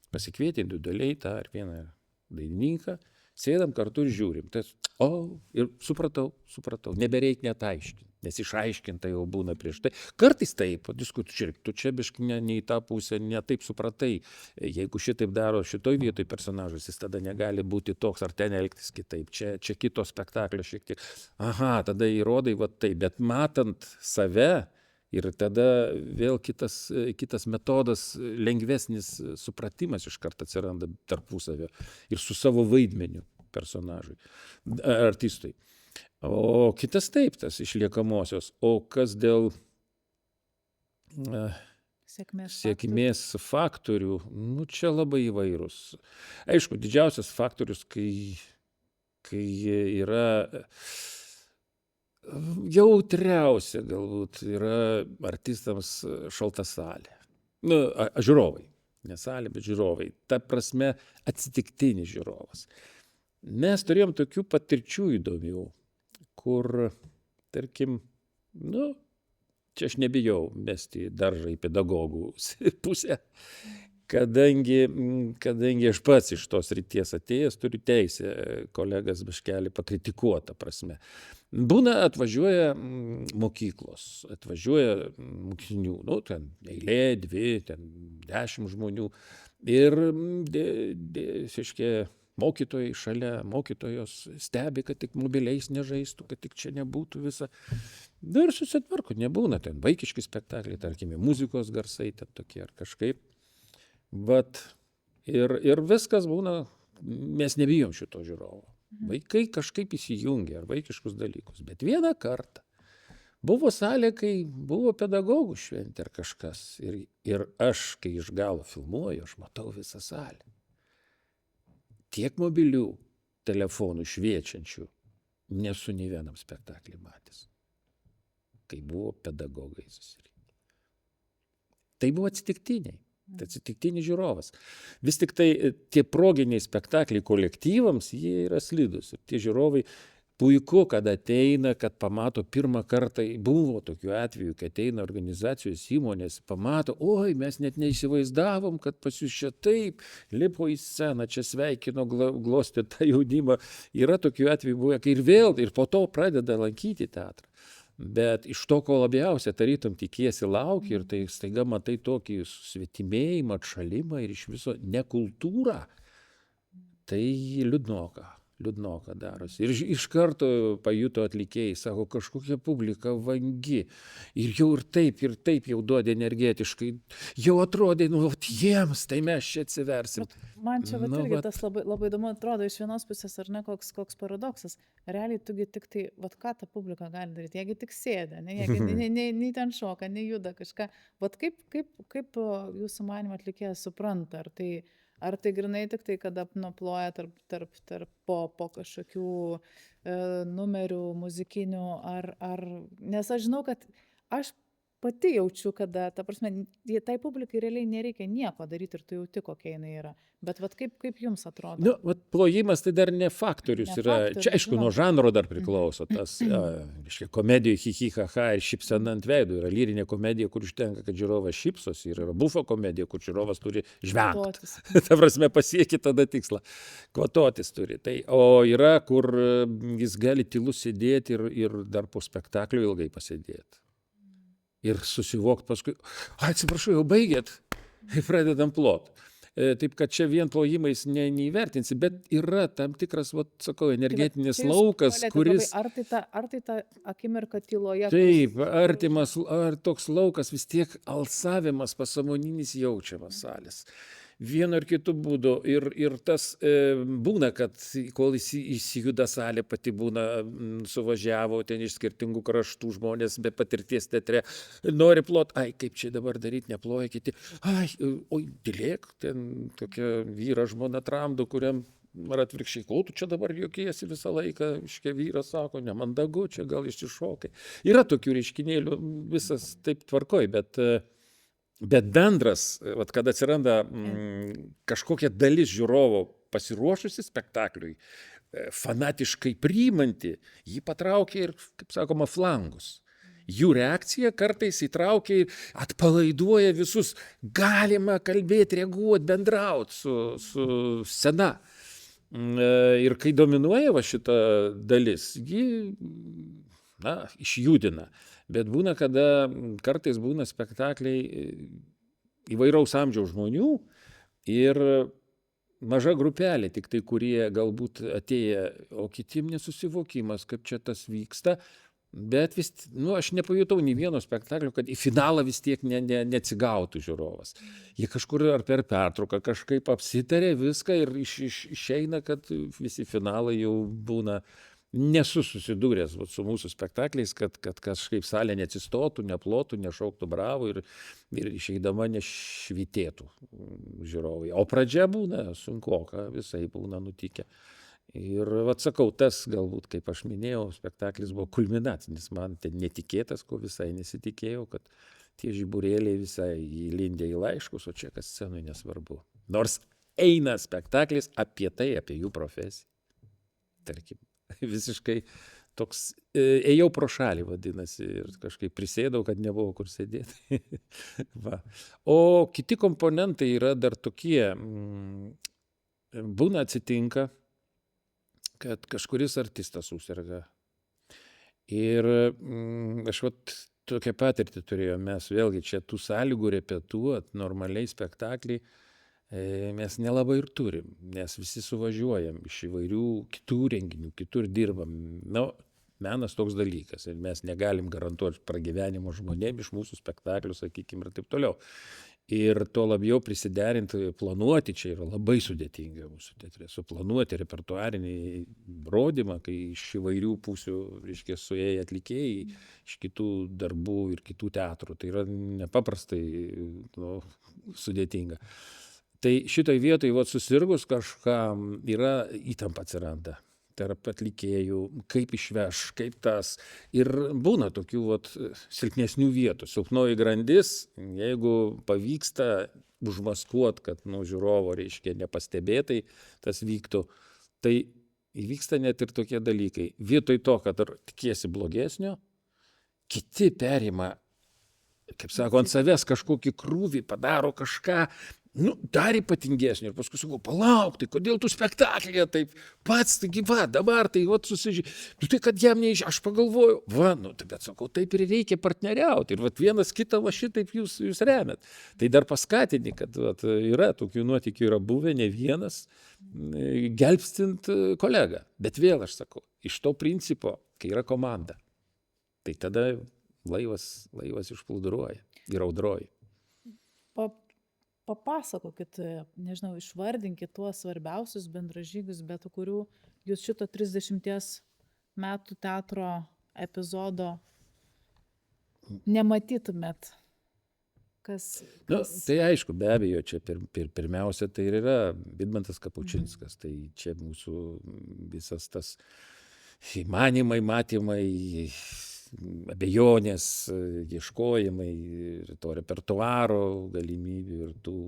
pasikvieti individualiai tą ar vieną dainininką, sėdam kartu ir žiūrim. Ir supratau, nebereik net aiškinti, nes išaiškinta jau būna prieš tai. Kartais taip, diskutuoti, tu čia biškai ne į tą pusę, ne taip supratai. Jeigu šitaip daro šitoj vietoj personažas, jis tada negali būti toks, ar ten elgtis kitaip. Čia kito spektaklio šiek tiek. Aha, tada įrodai va taip, bet matant save, ir tada vėl kitas metodas, lengvesnis supratimas iš karto atsiranda tarpusavio ir su savo vaidmeniu personažui, artistui. O kitas taip, tas išliekamosios. O kas dėl sėkmės faktorių, nu čia labai įvairūs. Aišku, didžiausias faktorius, kai yra jautriausia galbūt yra artistams šalta salė. Žiūrovai. Ne salė, bet žiūrovai. Ta prasme atsitiktinis žiūrovas. Mes turėjom tokių patirčių įdomių, kur, tarkim, čia aš nebijau mesti daržą į pedagogų pusę, kadangi aš pats iš tos srities atėjęs turiu teisę kolegas biškelį pakritikuotą prasme. Būna atvažiuoja mokyklos, atvažiuoja mokinių, ten eilė, 2, ten 10 žmonių ir mokytojai šalia, mokytojos stebi, kad tik mobiliais nežaistų, kad tik čia nebūtų visa. Ir susitvarko, nebūna ten vaikiški spektakliai, tarkime, muzikos garsai ten tokie ar kažkaip. Ir viskas būna, mes nebijom šito žiūrovo. Vaikai kažkaip įsijungia ar vaikiškus dalykus. Bet vieną kartą buvo salė, kai buvo pedagogų šventė ar kažkas. Ir aš, kai iš galo filmuoju, aš matau visą salę. Tiek mobilių telefonų šviečiančių nesu nei vienam spektaklį matęs, kai buvo pedagogai susirinkę. Tai buvo atsitiktiniai. Tai atsitiktinis žiūrovas. Vis tik tai tie proginiai spektakliai kolektyvams, jie yra slidus. Ir tie žiūrovai puiku, kad ateina, kad pamato pirmą kartą, buvo tokių atvejų, kad ateina organizacijos įmonės, pamato, oi, mes net neįsivaizdavom, kad pas jūs čia taip, lipo į sceną, čia sveikino, glostė tą jaunimą. Yra tokių atvejų buvę, kai ir po to pradeda lankyti teatrą. Bet iš to, ko labiausia tarytum tikiesi lauki ir tai staiga matai tokį susvetimėjimą, atšalimą ir iš viso nekultūrą, tai liūdnoka. liūdnoka darosi. Ir iš karto pajuto atlikėjai, sako, kažkokia publika vangi. Ir taip jau duodi energetiškai. Jau atrodė, nu, vat jiems, tai mes čia atsiversim. Man čia vat Nu, irgi vat. tas labai įdomu atrodo iš vienos pusės, ar ne, koks paradoksas. Realiai tugi tik tai, vat ką ta publika gali daryti, jiegi tik sėdė, ne, jiegi nei ten šoka, nei juda kažką. Vat kaip jūsų manymu atlikėjas supranta, ar tai grynai tik tai, kada nuploja tarp po kažkokių numerių muzikinių, nes aš žinau, kad aš pati jaučiu, kada, ta prasme, tai publikai realiai nereikia nieko daryti ir tu jauti, kokia jinai yra. Bet vat kaip jums atrodo? Nu, vat plojimas tai dar ne faktorius Ne yra. faktorius, Čia aišku, nuo žanro dar priklauso. Tas, reiškia, komedijų hi ha ha ir šypsena ant veidų. Yra lyrinė komedija, kur užtenka, kad žiūrovas šypsosi. Ir yra bufo komedija, kur žiūrovas turi žvengti. Kvatotis. Ta prasme, pasiekti tada tikslą. Kvatotis turi. Tai, o yra, kur jis gali tylus sėdėti ir dar po spektaklio ilgai pasėdėti. Ir susivokti paskui, atsiprašau, jau baigėt, ir pradedam plot. Taip, kad čia vien plojimais neįvertinsi, bet yra tam tikras, vat, sakau, energetinis laukas, kuris... Ar tai ta akimirka tyloje? Taip, artimas, ar toks laukas, vis tiek alsavimas pasąmoninis jaučiamas salės. Vienu ar kitu būdu. Ir tas būna, kad kol įsijuda salė, pati būna, suvažiavo ten iš skirtingų kraštų žmonės be patirties teatre, nori plot, ai, kaip čia dabar daryti, neploja kiti, ai, oi, tylėk, ten tokia vyra žmona tramdo, kuriam ar atvirkščiai, kol tu čia dabar juokiesi visą laiką, iškia vyras sako, nemandagu, čia gal išsišokai. Yra tokių reiškinėlių, visas taip tvarkoj, bet bendras, vat, kad atsiranda kažkokia dalis žiūrovo pasiruošusi spektakliui, fanatiškai priimanti, jį patraukia ir, kaip sakoma, flangus. Jų reakcija kartais įtraukia ir atpalaiduoja visus. Galima kalbėti, reaguoti, bendrauti su scena. Ir kai dominuoja va šita dalis, ji išjudina. Bet būna, kada kartais būna spektakliai įvairaus amžiaus žmonių ir maža grupelė, tik tai kurie galbūt atėję, o kitiem nesusivokimas, kaip čia tas vyksta. Bet vis, aš nepajutau nei vieno spektaklio, kad į finalą vis tiek neatsigautų žiūrovas. Jie kažkur ar per pertrauką kažkaip apsitarė viską ir išeina, kad visi finalai jau būna. Nesu susidūręs su mūsų spektakliais, kad kažkaip salė neatsistotų, neplotų, nešauktų bravo ir išeidama nešvitėtų žiūrovai. O pradžia būna sunkoka, visai būna nutikę. Ir atsakau, tas galbūt, kaip aš minėjau, spektaklis buvo kulminacinis, man ten netikėtas, ko visai nesitikėjau, kad tie žiburėliai visai įlindę į laiškus, o čia kas scenui nesvarbu. Nors eina spektaklis apie tai, apie jų profesiją. Tarkim, visiškai toks, ėjau pro šalį vadinasi ir kažkaip prisėdau, kad nebuvo kur sėdėti. Va. O kiti komponentai yra dar tokie, būna atsitinka, kad kažkuris artistas susirga. Ir aš tokią patirtį turėjom, mes vėlgi čia tų sąlygų repetuot, normaliai spektaklį, mes nelabai ir turim, nes visi suvažiuojam iš įvairių kitų renginių, kitur dirbam. Menas toks dalykas ir mes negalim garantuoti pragyvenimo žmonėm iš mūsų spektaklių, sakykime, ir taip toliau. Ir to labiau prisiderinti, planuoti čia yra labai sudėtinga mūsų teatre. Suplanuoti repertuarinį rodymą, kai iš įvairių pusių, reiškia, suėję atlikėjai, iš kitų darbų ir kitų teatrų. Tai yra nepaprastai sudėtinga. Tai šitoj vietoj susirgus kažkam yra įtampa atsiranda tarp atlikėjų, kaip išveš, kaip tas. Ir būna tokių silpnesnių vietų. Silpnoji grandis, jeigu pavyksta užmaskuot, kad žiūrovo, reiškia, nepastebėtai tas vyktų, tai įvyksta net ir tokie dalykai. Vietoj to, kad tikiesi blogesnio, kiti perima, kaip sako, ant savęs kažkokį krūvį, padaro kažką, Nu, dar ypatingesnį. Ir paskui sakau, palauk, tai kodėl tu spektaklyje taip pats, taigi va, dabar tai va susižiūrė. Nu, tai kad jam aš pagalvoju, va, nu, tai bet sakau, taip ir reikia partneriauti. Ir va, vienas kitą va šitaip jūs remiat. Tai dar paskatini, kad va, yra tokių nuotykių, yra buvę ne vienas, gelbstint kolegą. Bet vėl aš sakau, iš to principo, kai yra komanda, tai tada laivas išplūduruoja ir audroja. Papasakokit, nežinau, išvardinkit tuos svarbiausius bendražygius, bet kurių jūs šito 30 metų teatro epizodo nematytumėt. Nu, tai aišku, be abejo, čia pirmiausia tai ir yra Vidmantas Kapučinskas. Tai čia mūsų visas tas įmanymai, matymai, abejonės, ieškojimai ir to repertuaro galimybių ir tų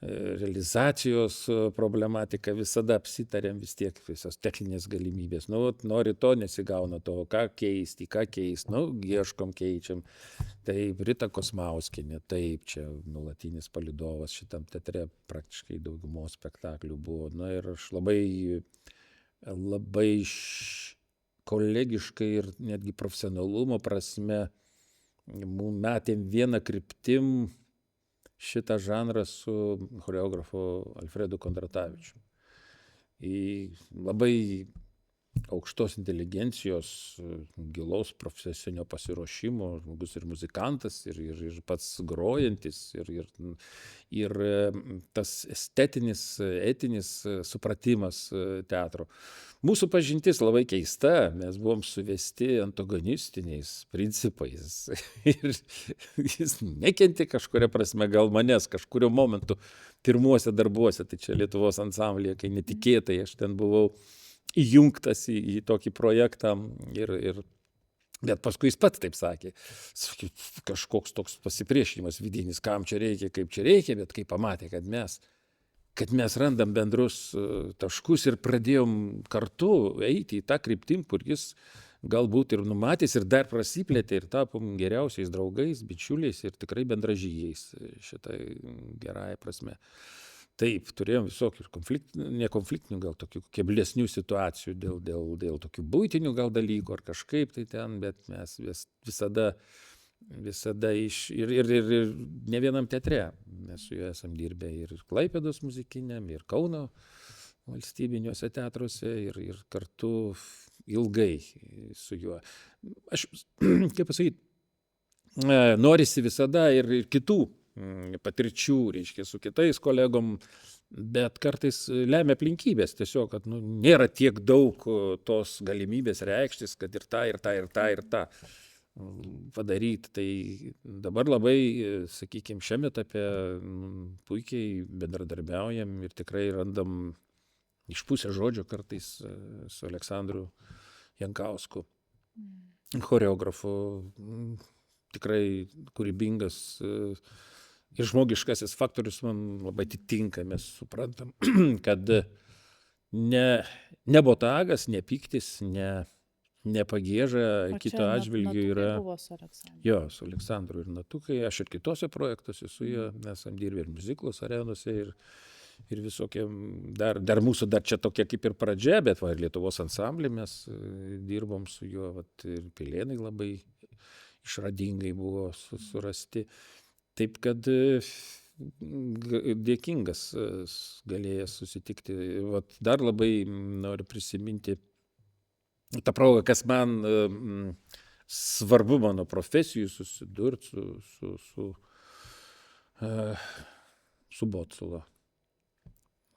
realizacijos problematika visada apsitarėm vis tiek, visos techninės galimybės. Nu, nori to, nesigauna to, ką keist, nu, ieškom, keičiam. Taip, Rita Kosmauskienė, taip, čia nuolatinis palydovas šitam teatre praktiškai daugumos spektaklių buvo. Na ir aš labai kolegiškai ir netgi profesionalumo prasme metėm vieną kryptim šitą žanrą su choreografu Alfredu Kondratavičium. Į labai aukštos inteligencijos, gilaus profesinio pasiruošimo, žmogus ir muzikantas, ir pats grojantis, ir tas estetinis, etinis supratimas teatro. Mūsų pažintis labai keista, mes buvom suvesti antagonistiniais principais. Ir jis nekentė kažkuria prasme gal manęs kažkurio momentu pirmuose darbuose, tai čia Lietuvos ansamblyje, kai netikėtai aš ten buvau įjungtas į tokį projektą bet paskui jis pats taip sakė, kažkoks toks pasipriešinimas vidinis, kam čia reikia, kaip čia reikia, bet kai pamatė, kad mes randam bendrus taškus ir pradėjom kartu eiti į tą kryptim, kur jis galbūt ir numatęs ir dar prasiplėtė ir tapom geriausiais draugais, bičiuliais ir tikrai bendražygiais šitai gerąja prasme. Taip, turėjom visokių nekonfliktinių, gal tokių keblesnių situacijų dėl tokių buitinių gal dalykų ar kažkaip tai ten, bet mes visada ir ne vienam teatre mes su juo esam dirbę ir Klaipėdos muzikiniam, ir Kauno valstybiniuose teatruose ir kartu ilgai su juo. Aš, kaip pasakyti, norisi visada ir kitų patirčių, reiškia, su kitais kolegom, bet kartais lemia aplinkybės tiesiog, kad nėra tiek daug tos galimybės reikštis, kad ir tą padaryti. Tai dabar labai, sakykime, šiame etape puikiai bendradarbiaujam ir tikrai randam iš pusės žodžio kartais su Aleksandru Jankausku, choreografu, tikrai kūrybingas ir žmogiškasis faktorius man labai atitinka, mes suprantam, kad ne botagas, ne pyktis, ne pagieža kito atžvilgiu yra. Jo, su Aleksandru ir Natukai, aš ir kitose projektuose su juo esam dirbę ir muziklos arenose ir visokie, dar mūsų dar čia tokia kaip ir pradžia, bet va ir Lietuvos ansamblį mes dirbom su juo, vat, ir Pilėnai labai išradingai buvo surasti. Taip, kad dėkingas galėjęs susitikti. Vat dar labai noriu prisiminti tą progą, kas man svarbu mano profesijų susidurti su Botsulo,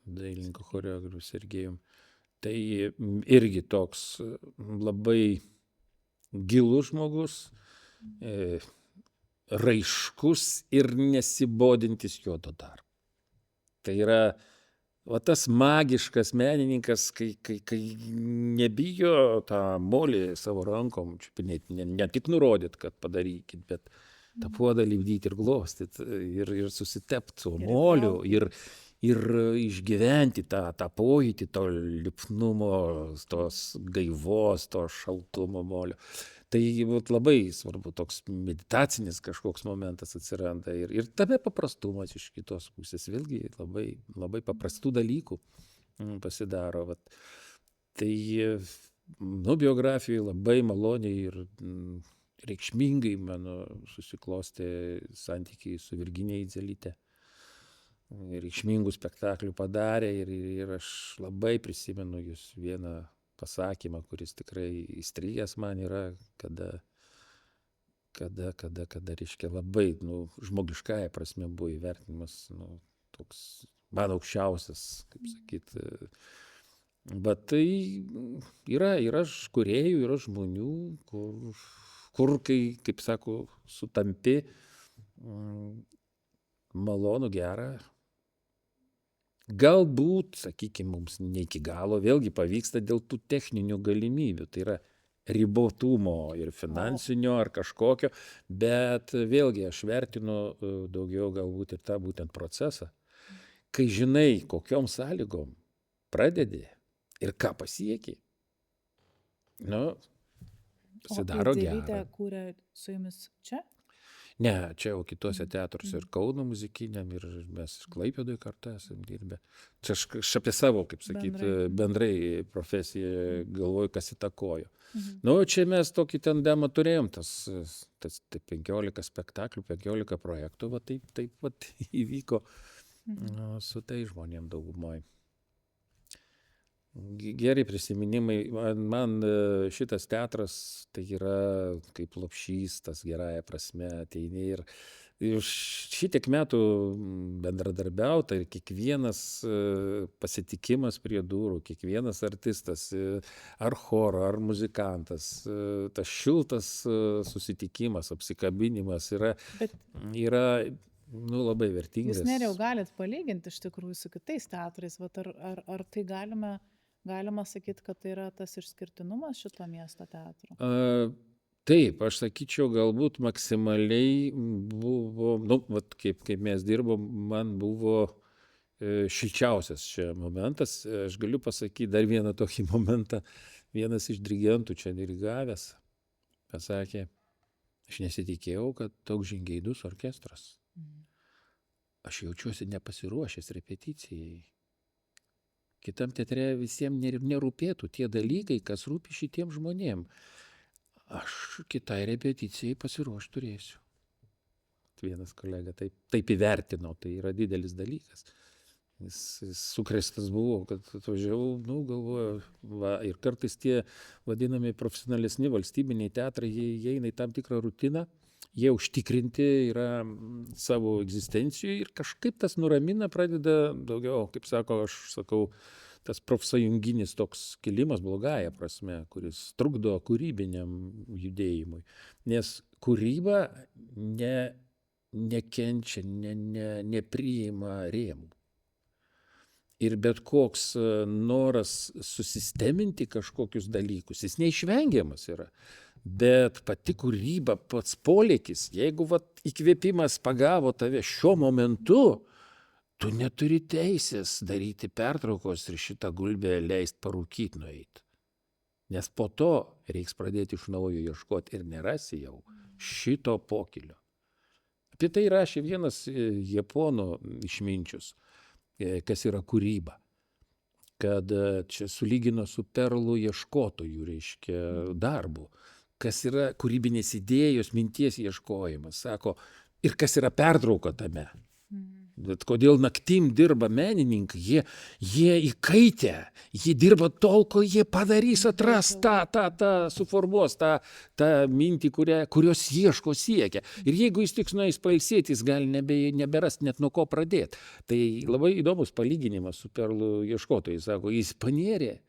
dailininku choreografu Sergejum. Tai irgi toks labai gilus žmogus, raiškus ir nesibodintis juodo darbo. Tai yra va tas magiškas menininkas, kai nebijo tą molį savo rankom čiupinėti, ne tik nurodyt, kad padarykit, bet tą puodą lipdyti ir glostyti ir susitepti su moliu ir išgyventi tą pojūtį, to lipnumo, tos gaivos, to šaltumo molio. Tai vat labai svarbu toks meditacinis kažkoks momentas atsiranda ir tame paprastumas iš kitos pusės vėlgi labai, labai paprastų dalykų pasidaro. Vat. Tai biografijoj labai maloniai ir reikšmingai mano susiklostė santykiai su Virginija Idzelyte. Reikšmingų spektaklių padarė ir aš labai prisimenu jūs vieną pasakymą, kuris tikrai įstrigęs man yra, kada reiškia labai, žmogiškąja prasme buvo įvertinimas, toks man aukščiausias, kaip sakyt. Bet tai yra kūrėjų, yra žmonių, kur kai, kaip sako, sutampi, malonu, gera. Galbūt, sakykime, mums ne iki galo vėlgi pavyksta dėl tų techninių galimybių, tai yra ribotumo ir finansinio ar kažkokio, bet vėlgi aš vertinu daugiau galbūt ir tą būtent procesą, kai žinai, kokiom sąlygom pradedi ir ką pasieki, pasidaro gera. Idzelytė kūrė su jumis čia? Ne, čia jau kitose teatruose ir Kauno muzikiniam, ir mes Klaipėdoj kartu esam dirbę. Čia aš apie savo, kaip sakyti, bendrai profesiją galvoju, kas įtakojo. Čia mes tokį tandemą turėjom, tas 15 spektaklių, 15 projektų, taip įvyko su tai žmonėm daugumoj. Geri prisiminimai, man šitas teatras tai yra kaip lopšys, tas gerąja prasme ateini ir šitiek metų bendradarbiauta ir kiekvienas pasitikimas prie durų, kiekvienas artistas, ar choro, ar muzikantas, tas šiltas susitikimas, apsikabinimas yra labai vertingas. Jūs Nerijau galit palyginti iš tikrųjų su kitais teatrais, ar tai galima sakyti, kad tai yra tas išskirtinumas šito miesto teatro? Taip, aš sakyčiau, galbūt maksimaliai buvo, kaip mes dirbom, man buvo šilčiausias čia momentas. Aš galiu pasakyti dar vieną tokį momentą. Vienas iš dirigentų čia dirigavęs pasakė, aš nesitikėjau, kad toks žingeidus orkestras. Aš jaučiuosi nepasiruošęs repeticijai. Kitam teatre visiems nerūpėtų tie dalykai, kas rūpi šitiem žmonėm. Aš kitai repeticijai pasiruošti turėsiu. Vienas kolega taip įvertino, tai yra didelis dalykas. Jis sukrėstas buvo, kad atvažiavau, galvoju, ir kartais tie vadinami profesionalesni valstybiniai teatrai, jie eina į tam tikrą rutiną, jie užtikrinti yra savo egzistencijų ir kažkaip tas nuramina, pradeda daugiau, kaip aš sakau, tas profsąjunginis toks kilimas blogąja prasme, kuris trukdo kūrybiniam judėjimui. Nes kūryba nekenčia, nepriima rėmų. Ir bet koks noras susisteminti kažkokius dalykus, jis neišvengiamas yra. Bet pati kūryba, pats polėkis, jeigu įkvėpimas pagavo tave šiuo momentu, tu neturi teisės daryti pertraukos ir šitą gulbę leist parūkyt nueit. Nes po to reiks pradėti iš naujo ieškoti ir nerasi jau šito pokylio. Apie tai rašė vienas japonų išminčius, kas yra kūryba. Kad čia sulygino su perlų ieškotojų, reiškia, darbu. Kas yra kūrybinės idėjos, minties ieškojimas, sako, ir kas yra pertrauka tame. Bet kodėl naktim dirba menininkai, jie įkaitę, jie dirba tol, kol jie padarys, atras suformuos tą mintį, kurios ieško siekia. Ir jeigu jis tik nueis pailsėti, jis gali neberast net nuo ko pradėti. Tai labai įdomus palyginimas su perlų ieškotojais, sako, jis panėrė.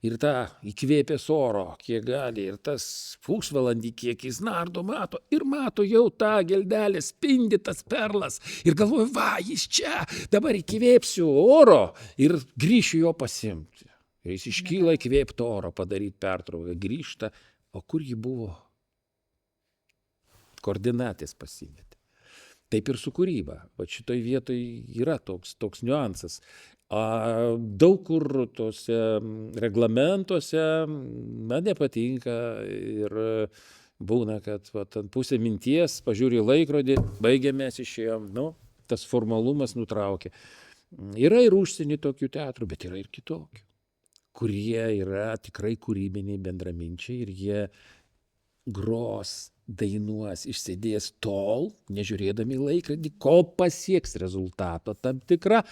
Ir tą įkvėpęs oro, kiek gali, ir tas pusvalandį, kiek jis nardo, mato jau tą geldelę, spindi tas perlas. Ir galvoju, jis čia, dabar įkvėpsiu oro ir grįšiu jo pasimti. Ir jis iškyla įkvėpti oro, padaryti pertrauką, grįžta. O kur ji buvo? Koordinatės pasimetė. Taip ir su kūryba. Va šitoj vietoj yra toks niuansas. Daug kur tose reglamentuose man nepatinka ir būna, kad va, ant pusė minties, pažiūri į laikrodį, baigėm mes išėjom, nu, tas formalumas nutraukė. Yra ir užsienį tokių teatrų, bet yra ir kitokių, kurie yra tikrai kūrybiniai bendraminčiai ir jie gros, dainuos, išsėdės tol, nežiūrėdami į laikrodį, kol pasieks rezultato tam tikrą.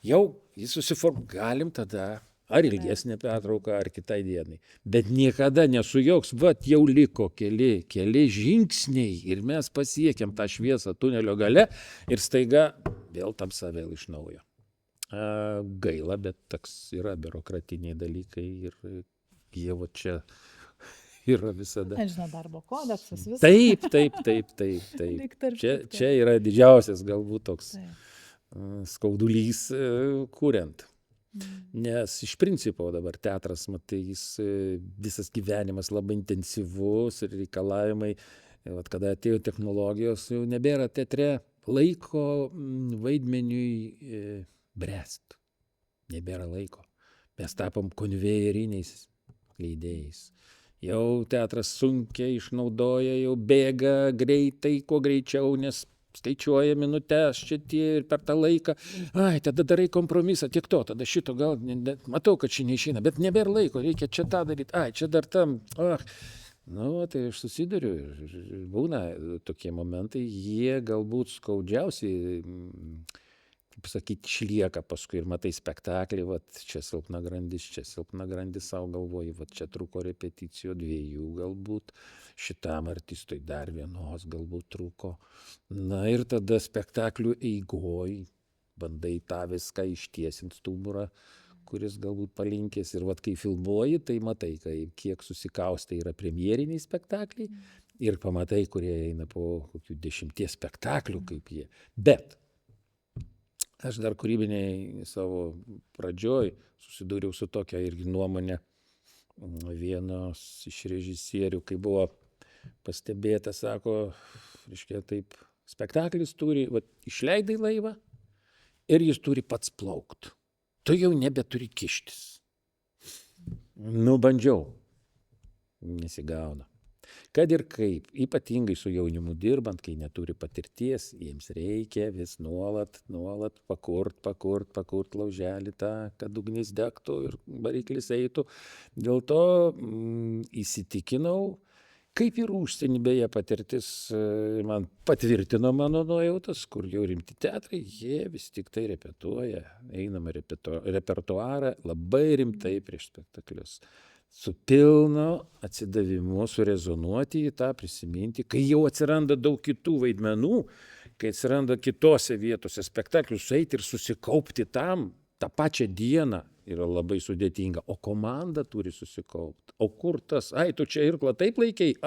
Jau jis galim tada ar ilgesnę pertrauką, ar kitai dienai. Bet niekada nesujauks, vat jau liko keli žingsniai ir mes pasiekėm tą šviesą tunelio gale ir staiga vėl tamsa vėl iš naujo. Gaila, bet toks yra biurokratiniai dalykai ir jie va čia yra visada. Nežinau, darbo kodeksas, viskas. Taip. Čia yra didžiausias galbūt toks skaudulys kuriant. Nes iš principo dabar teatras, matai, jis visas gyvenimas labai intensyvus ir reikalavimai, vat, kada atėjo technologijos, jau nebėra teatre laiko vaidmeniui bręst. Nebėra laiko. Mes tapom konvejeriniais leidėjais. Jau teatras sunkiai išnaudoja, jau bėga greitai, kuo greičiau, nes skaičiuoja minutes čia tie ir per tą laiką. Tada darai kompromisą, tiek to, tada šito gal, matau, kad čia neišeina, bet nebėra laiko, reikia čia tą daryti, čia dar tam. Nu, tai aš susiduriu ir būna tokie momentai, jie galbūt skaudžiausiai, kaip sakyti, išlieka paskui ir matai spektaklį, vat čia silpna grandis, sau galvoji, vat čia truko repeticijų 2 galbūt, šitam artistui dar 1 galbūt truko. Na ir tada spektaklių eigoj bandai tą viską ištiesint stuburą, kuris galbūt palinkęs ir vat kai filmuoji, tai matai, kiek susikaustai yra premjeriniai spektakliai ir pamatai, kurie eina po kokių 10 spektaklių kaip jie. Bet aš dar kūrybiniai savo pradžioj susidūriau su tokia irgi nuomonė vienos iš režisierių, kai buvo pastebėta, sako, reiškia taip, spektaklis turi, išleidai laivą ir jis turi pats plaukt. Tu jau nebeturi kištis. Nu, bandžiau. Nesigauna. Kad ir kaip, ypatingai su jaunimu dirbant, kai neturi patirties, jiems reikia vis nuolat pakurt lauželį tą, kad ugnis degtų ir variklis eitų. Dėl to įsitikinau, kaip ir užsienį beje patirtis man patvirtino mano nuojautas, kur jau rimti teatrai, jie vis tik tai repetuoja, einama repertuarą labai rimtai prieš spektaklius. Su pilno atsidavimu surezonuoti į tą, prisiminti, kai jau atsiranda daug kitų vaidmenų, kai atsiranda kitose vietose spektaklius, eiti ir susikaupti tam, tą pačią dieną yra labai sudėtinga, o komanda turi susikaupti. O kur tas, tu čia irklą taip laikei,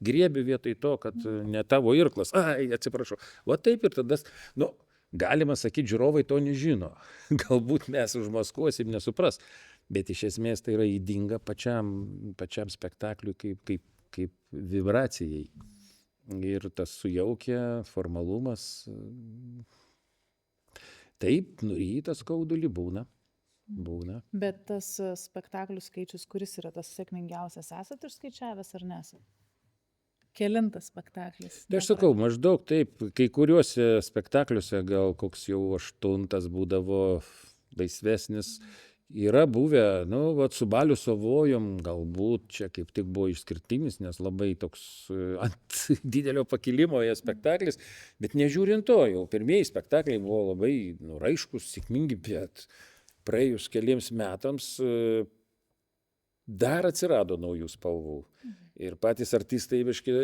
griebi vietoj to, kad ne tavo irklas, atsiprašau. Va taip ir tada, galima sakyti, žiūrovai to nežino. Galbūt mes užmaskuosim, nesupras. Bet iš esmės tai yra ydinga pačiam spektakliui kaip vibracijai. Ir tas sujaukia formalumas. Taip, nurytas skaudulį būna. Bet tas spektaklių skaičius, kuris yra tas sėkmingiausias, esat išskaičiavęs ar nesat? Kelintas spektaklis? Tai aš sakau, maždaug taip, kai kuriuose spektakliuose gal koks jau 8 būdavo laisvesnis. Yra buvę, su Baliu Savojom galbūt čia kaip tik buvo išskirtinis, nes labai toks ant didelio pakilimo spektaklis, bet nežiūrint to, jau pirmieji spektakliai buvo labai raiškus, sėkmingi, bet praėjus keliems metams dar atsirado naujų spalvų. Ir patys artistai biškį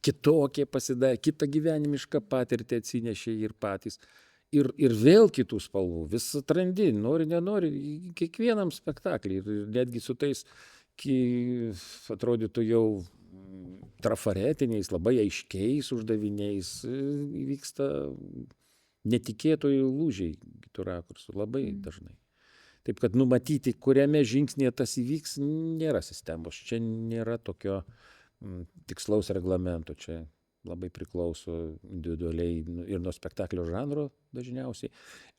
kitokie pasidarė, kitą gyvenimišką patirtį atsinešė ir patys. Ir vėl kitų spalvų, vis atrandi, nori, nenori, kiekvienam spektaklį. Ir netgi su tais, atrodytų jau trafaretiniais, labai aiškiais uždaviniais, vyksta netikėtojų lūžiai kitų rakursų, labai dažnai. Taip kad numatyti, kuriame žingsnėje tas įvyks, nėra sistemos. Čia nėra tokio tikslaus reglamento, čia labai priklauso individualiai ir nuo spektaklio žanro dažniausiai.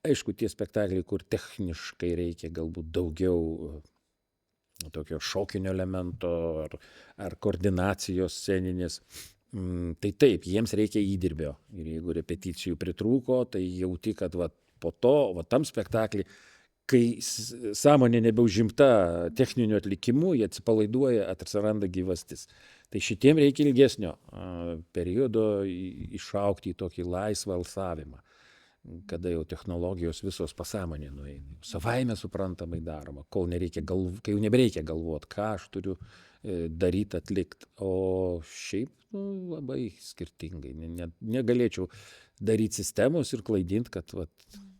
Aišku, tie spektakliai, kur techniškai reikia galbūt daugiau tokio šokinio elemento ar koordinacijos sceninės. Tai taip, jiems reikia įdirbio. Ir jeigu repeticijų pritrūko, tai jauti, kad va, po to, va, tam spektaklį, kai sąmonė nebeužimta techniniu atlikimu, jie atsipalaiduoja, atsiranda gyvastis. Tai šitiem reikia ilgesnio periodo išaukti į tokį laisvą alsavimą, kada jau technologijos visos pasąmonė nueina. Savaime suprantamai daroma, kai jau nebereikia galvoti, ką aš turiu daryti, atlikti. O šiaip labai skirtingai. Negalėčiau daryti sistemos ir klaidinti, kad va,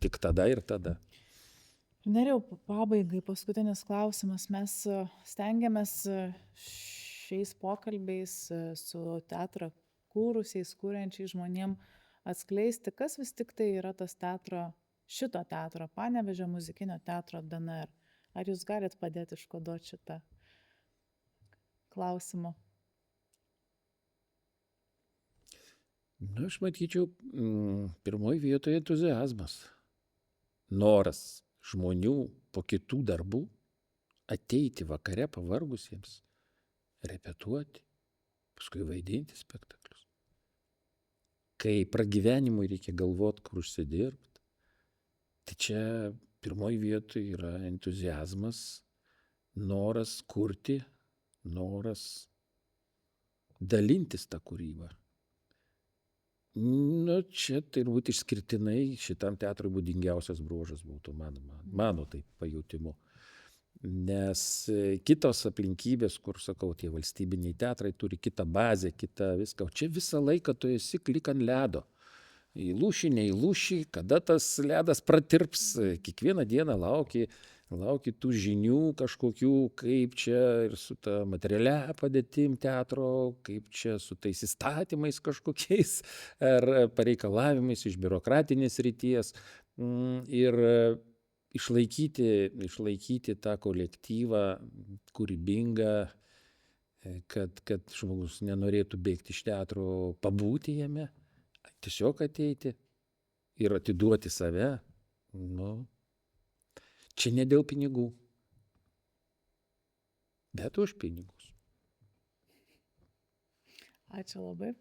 tik tada ir tada. Nerijau, pabaigai paskutinis klausimas. Mes stengiamės šiais pokalbiais su teatrą kūrusiais, kūrenčiais žmonėm atskleisti, kas vis tik tai yra tas šito teatro, Panevėžio muzikinio teatro DNR. Ar jūs galit padėti iškoduoti šitą klausimą? Na, aš matyčiau, pirmoji vietoje entuziazmas. Noras žmonių po kitų darbų ateiti vakare pavargusiems, repetuoti, paskui vaidinti spektaklius. Kai pragyvenimui reikia galvoti, kur užsidirbti, tai čia pirmoji vietoje yra entuziazmas, noras kurti, noras dalintis tą kūrybą. Nu, čia turbūt išskirtinai šitam teatrui būdingiausias bruožas būtų mano taip pajautimu. Nes kitos aplinkybės, kur, sakau, tie valstybiniai teatrai turi kitą bazę, kitą viską. O čia visą laiką tu esi lyg ant ledo. Įlūši, neįlūši, kada tas ledas pratirps, kiekvieną dieną lauki tų žinių kažkokių, kaip čia ir su ta materialia padėtim teatro, kaip čia su tais įstatymais kažkokiais ar pareikalavimais iš biurokratinės ryties. Ir išlaikyti tą kolektyvą kūrybingą, kad žmogus nenorėtų bėgti iš teatro, pabūti jame, tiesiog ateiti ir atiduoti save. Nu, čia ne dėl pinigų, bet už pinigus. Ačiū labai.